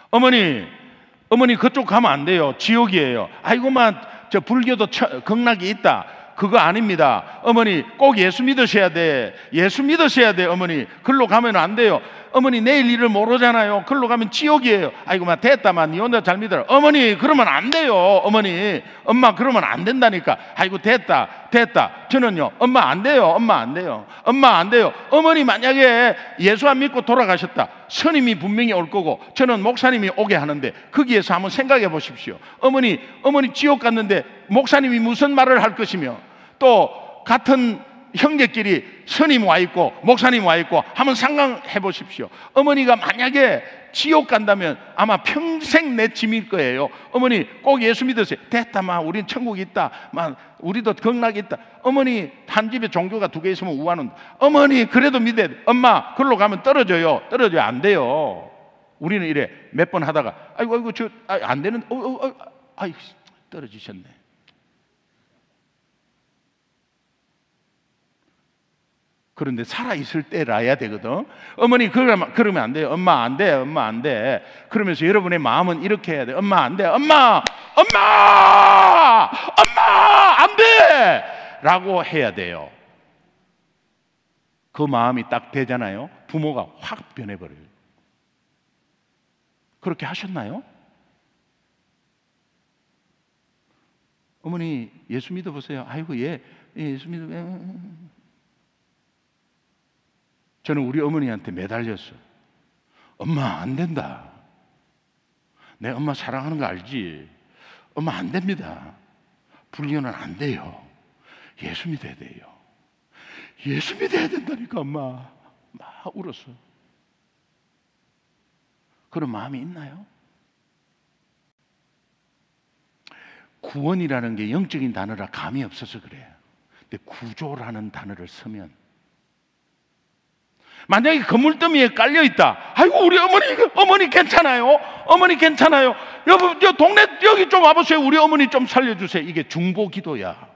어머니 그쪽 가면 안 돼요. 지옥이에요. 아이고만 저 불교도 극락이 있다. 그거 아닙니다. 어머니 꼭 예수 믿으셔야 돼. 예수 믿으셔야 돼. 어머니 글로 가면 안 돼요. 어머니 내일 일을 모르잖아요. 글로 가면 지옥이에요. 아이고만 됐다만 니 혼자 잘 믿어라. 어머니 그러면 안 돼요. 어머니 엄마 그러면 안 된다니까. 아이고 됐다. 저는요 엄마 안 돼요. 엄마 안 돼요. 어머니 만약에 예수 안 믿고 돌아가셨다. 스님이 분명히 올 거고 저는 목사님이 오게 하는데 거기에서 한번 생각해 보십시오. 어머니 지옥 갔는데 목사님이 무슨 말을 할 것이며 또 같은 형제끼리 스님 와 있고 목사님 와 있고 한번 상상해 보십시오. 어머니가 만약에 지옥 간다면 아마 평생 내 짐일 거예요. 어머니 꼭 예수 믿으세요. 됐다 마, 우린 천국 있다, 마, 우리도 극락 있다. 어머니 한 집에 종교가 2개 있으면 우하는, 어머니 그래도 믿어야 돼. 엄마 그걸로 가면 떨어져요. 안 돼요. 우리는 이래 몇 번 하다가 아이고 저 안 되는, 아이 떨어지셨네. 그런데 살아있을 때라야 되거든. 어머니 그러면 안 돼요. 엄마 안 돼, 엄마 안 돼. 그러면서 여러분의 마음은 이렇게 해야 돼. 엄마 안 돼, 엄마 안 돼! 라고 해야 돼요. 그 마음이 딱 되잖아요. 부모가 확 변해버려요. 그렇게 하셨나요? 어머니 예수 믿어보세요. 아이고 예수 믿어. 저는 우리 어머니한테 매달렸어. 엄마 안 된다. 내 엄마 사랑하는 거 알지? 엄마 안 됩니다. 불륜은 안 돼요. 예수 믿어야 돼요. 예수 믿어야 된다니까 엄마. 막 울었어. 그런 마음이 있나요? 구원이라는 게 영적인 단어라 감이 없어서 그래요. 근데 구조라는 단어를 쓰면, 만약에 그물더미에 깔려있다. 아이고 우리 어머니 괜찮아요? 어머니 괜찮아요? 여보 저 동네 여기 좀 와보세요. 우리 어머니 좀 살려주세요. 이게 중보기도야.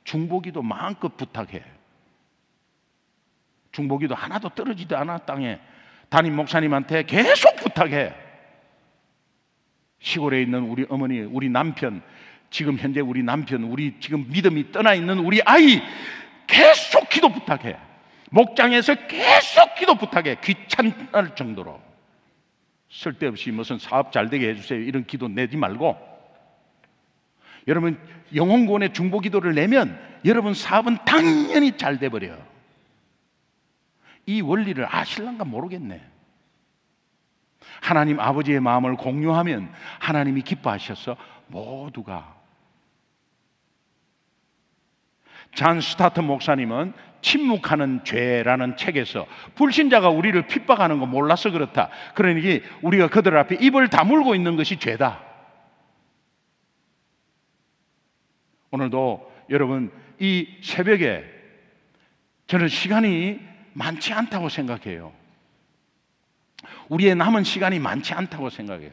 중보기도 마음껏 부탁해. 중보기도 하나도 떨어지도 않아. 땅에 담임 목사님한테 계속 부탁해. 시골에 있는 우리 어머니, 우리 남편, 지금 현재 우리 남편, 우리 지금 믿음이 떠나 있는 우리 아이 계속 기도 부탁해. 목장에서 계속 기도 부탁해. 귀찮을 정도로. 쓸데없이 무슨 사업 잘 되게 해주세요 이런 기도 내지 말고, 여러분 영혼구원의 중보기도를 내면 여러분 사업은 당연히 잘 돼버려요. 이 원리를 아실란가 모르겠네. 하나님 아버지의 마음을 공유하면 하나님이 기뻐하셔서 모두가. 잔 스타트 목사님은 침묵하는 죄라는 책에서 불신자가 우리를 핍박하는 거 몰라서 그렇다. 그러니 우리가 그들 앞에 입을 다물고 있는 것이 죄다. 오늘도 여러분 이 새벽에 저는 시간이 많지 않다고 생각해요. 우리의 남은 시간이 많지 않다고 생각해요.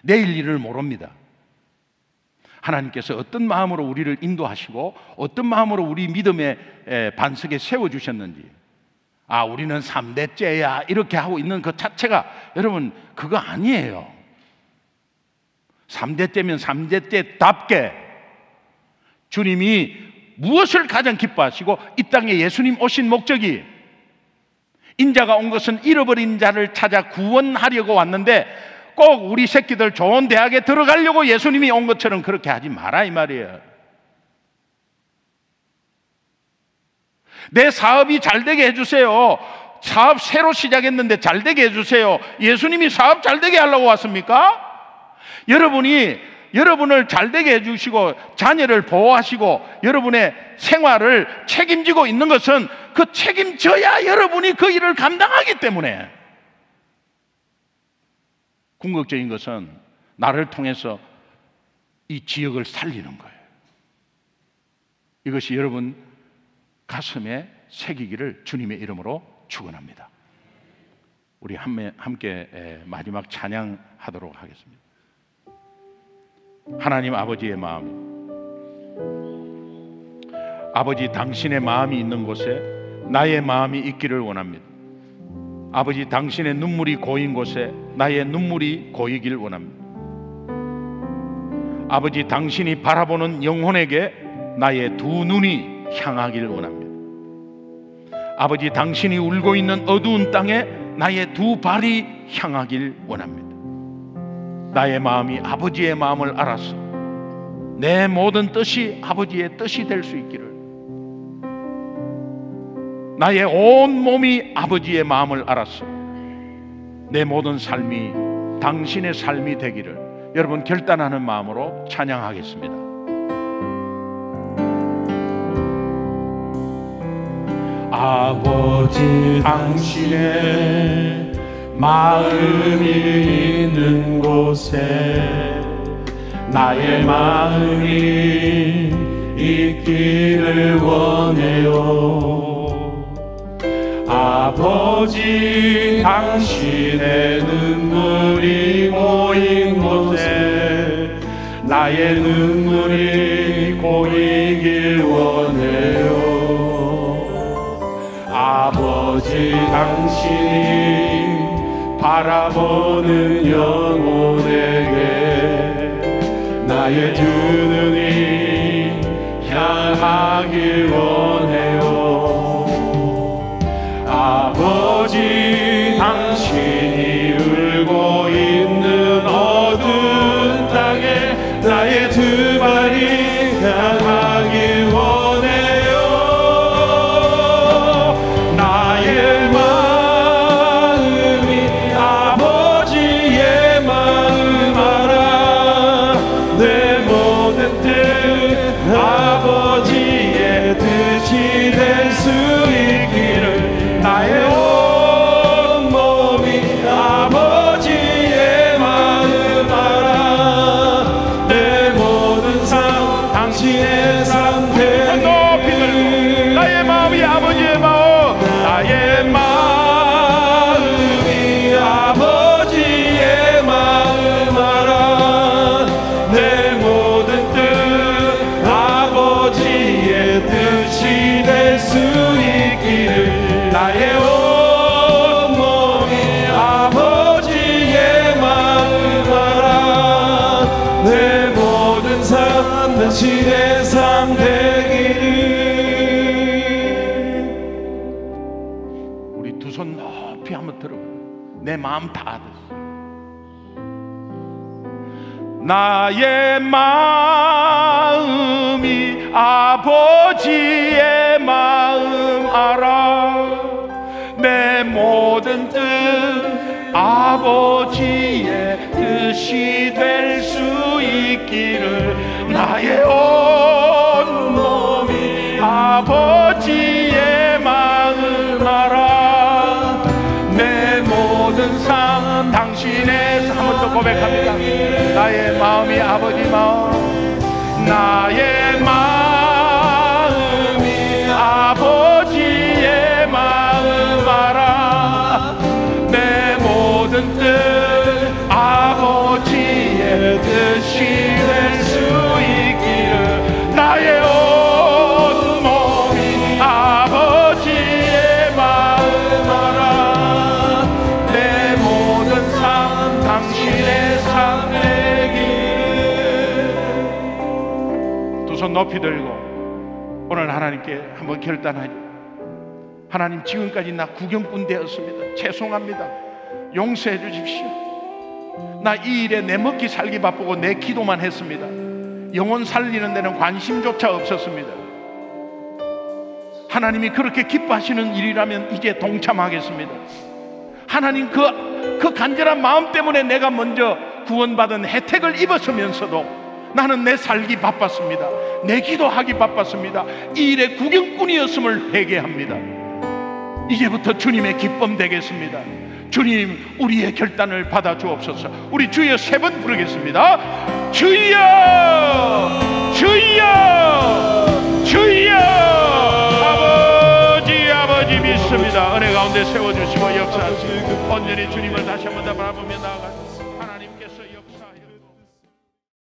내일 일을 모릅니다. 하나님께서 어떤 마음으로 우리를 인도하시고 어떤 마음으로 우리 믿음의 반석에 세워주셨는지, 아 우리는 3대째야 이렇게 하고 있는 그 자체가 여러분 그거 아니에요. 3대째면 3대째답게 주님이 무엇을 가장 기뻐하시고, 이 땅에 예수님 오신 목적이 인자가 온 것은 잃어버린 자를 찾아 구원하려고 왔는데, 꼭 우리 새끼들 좋은 대학에 들어가려고 예수님이 온 것처럼 그렇게 하지 마라 이 말이에요. 내 사업이 잘 되게 해주세요. 사업 새로 시작했는데 잘 되게 해주세요. 예수님이 사업 잘 되게 하려고 왔습니까? 여러분이 여러분을 잘 되게 해주시고 자녀를 보호하시고 여러분의 생활을 책임지고 있는 것은 그 책임져야 여러분이 그 일을 감당하기 때문에, 궁극적인 것은 나를 통해서 이 지역을 살리는 거예요. 이것이 여러분 가슴에 새기기를 주님의 이름으로 축원합니다. 우리 함께 마지막 찬양하도록 하겠습니다. 하나님 아버지의 마음, 아버지 당신의 마음이 있는 곳에 나의 마음이 있기를 원합니다. 아버지 당신의 눈물이 고인 곳에 나의 눈물이 고이길 원합니다. 아버지 당신이 바라보는 영혼에게 나의 두 눈이 향하길 원합니다. 아버지 당신이 울고 있는 어두운 땅에 나의 두 발이 향하길 원합니다. 나의 마음이 아버지의 마음을 알아서 내 모든 뜻이 아버지의 뜻이 될 수 있기를, 나의 온 몸이 아버지의 마음을 알아서 내 모든 삶이 당신의 삶이 되기를 여러분 결단하는 마음으로 찬양하겠습니다. 아버지 당신의 마음이 있는 곳에 나의 마음이 있기를 원해요. 아버지, 당신의 눈물이 고인 곳에 나의 눈물이 고이길 원해요. 아버지, 당신이 바라보는 영혼에게 나의 두 눈이 향하길 원해요. 아버지, 당신이 울고 있는 어두운 땅에 나의 두 발이 향하길 원해요. 나의 마음이 아버지의 마음 알아. 내 모든 뜻 아버지의 뜻이 될 수 있기를 나의 온 몸이 아버지의 마음 알아. 내 모든 삶 당신의 삶 되기를. 나의 마음이 아버지의 마음, 나의 마음이 아버지의 마음 알아. 내 모든 뜻 아버지의 뜻이 될 수 있기를. 나의 온 몸이 아버지의 마음 알아. 내 모든 삶 당신의 삶 되기를. 우리 두 손 높이 한번 들어. 내 마음 다 됐어. 나의 마음이 아버지의 마음 알아. 내 모든 뜻 아버지의 뜻이 될 수 있기를. 나의 온 몸이 아버지의 마음 알아. 내 모든 삶 당신의 삶. 한번 더 고백합니다. 나의 마음이 아버지 마음. 나의 마음이 아버지의 마음 알아. 내 모든 뜻 아버지의 뜻이 될 수 있기를. 나의 온 몸이 아버지의 마음 알아. 내 모든 삶 당신의 삶 되기를. 두 손 높이 들고 오늘 하나님께 한번 결단하죠. 하나님, 지금까지 나 구경꾼 되었습니다. 죄송합니다. 용서해 주십시오. 나 이 일에 내 먹기 살기 바쁘고 내 기도만 했습니다. 영혼 살리는 데는 관심조차 없었습니다. 하나님이 그렇게 기뻐하시는 일이라면 이제 동참하겠습니다. 하나님, 그 간절한 마음 때문에 내가 먼저 구원받은 혜택을 입었으면서도 나는 내 살기 바빴습니다. 내 기도하기 바빴습니다. 이 일의 구경꾼이었음을 회개합니다. 이제부터 주님의 기쁨 되겠습니다. 주님, 우리의 결단을 받아 주옵소서. 우리 주여 세 번 부르겠습니다. 주여, 주여, 주여. 아버지 믿습니다. 은혜 가운데 세워주시고 역사하시고 온전히 주님을 다시 한번 더 바라보며 나아가시고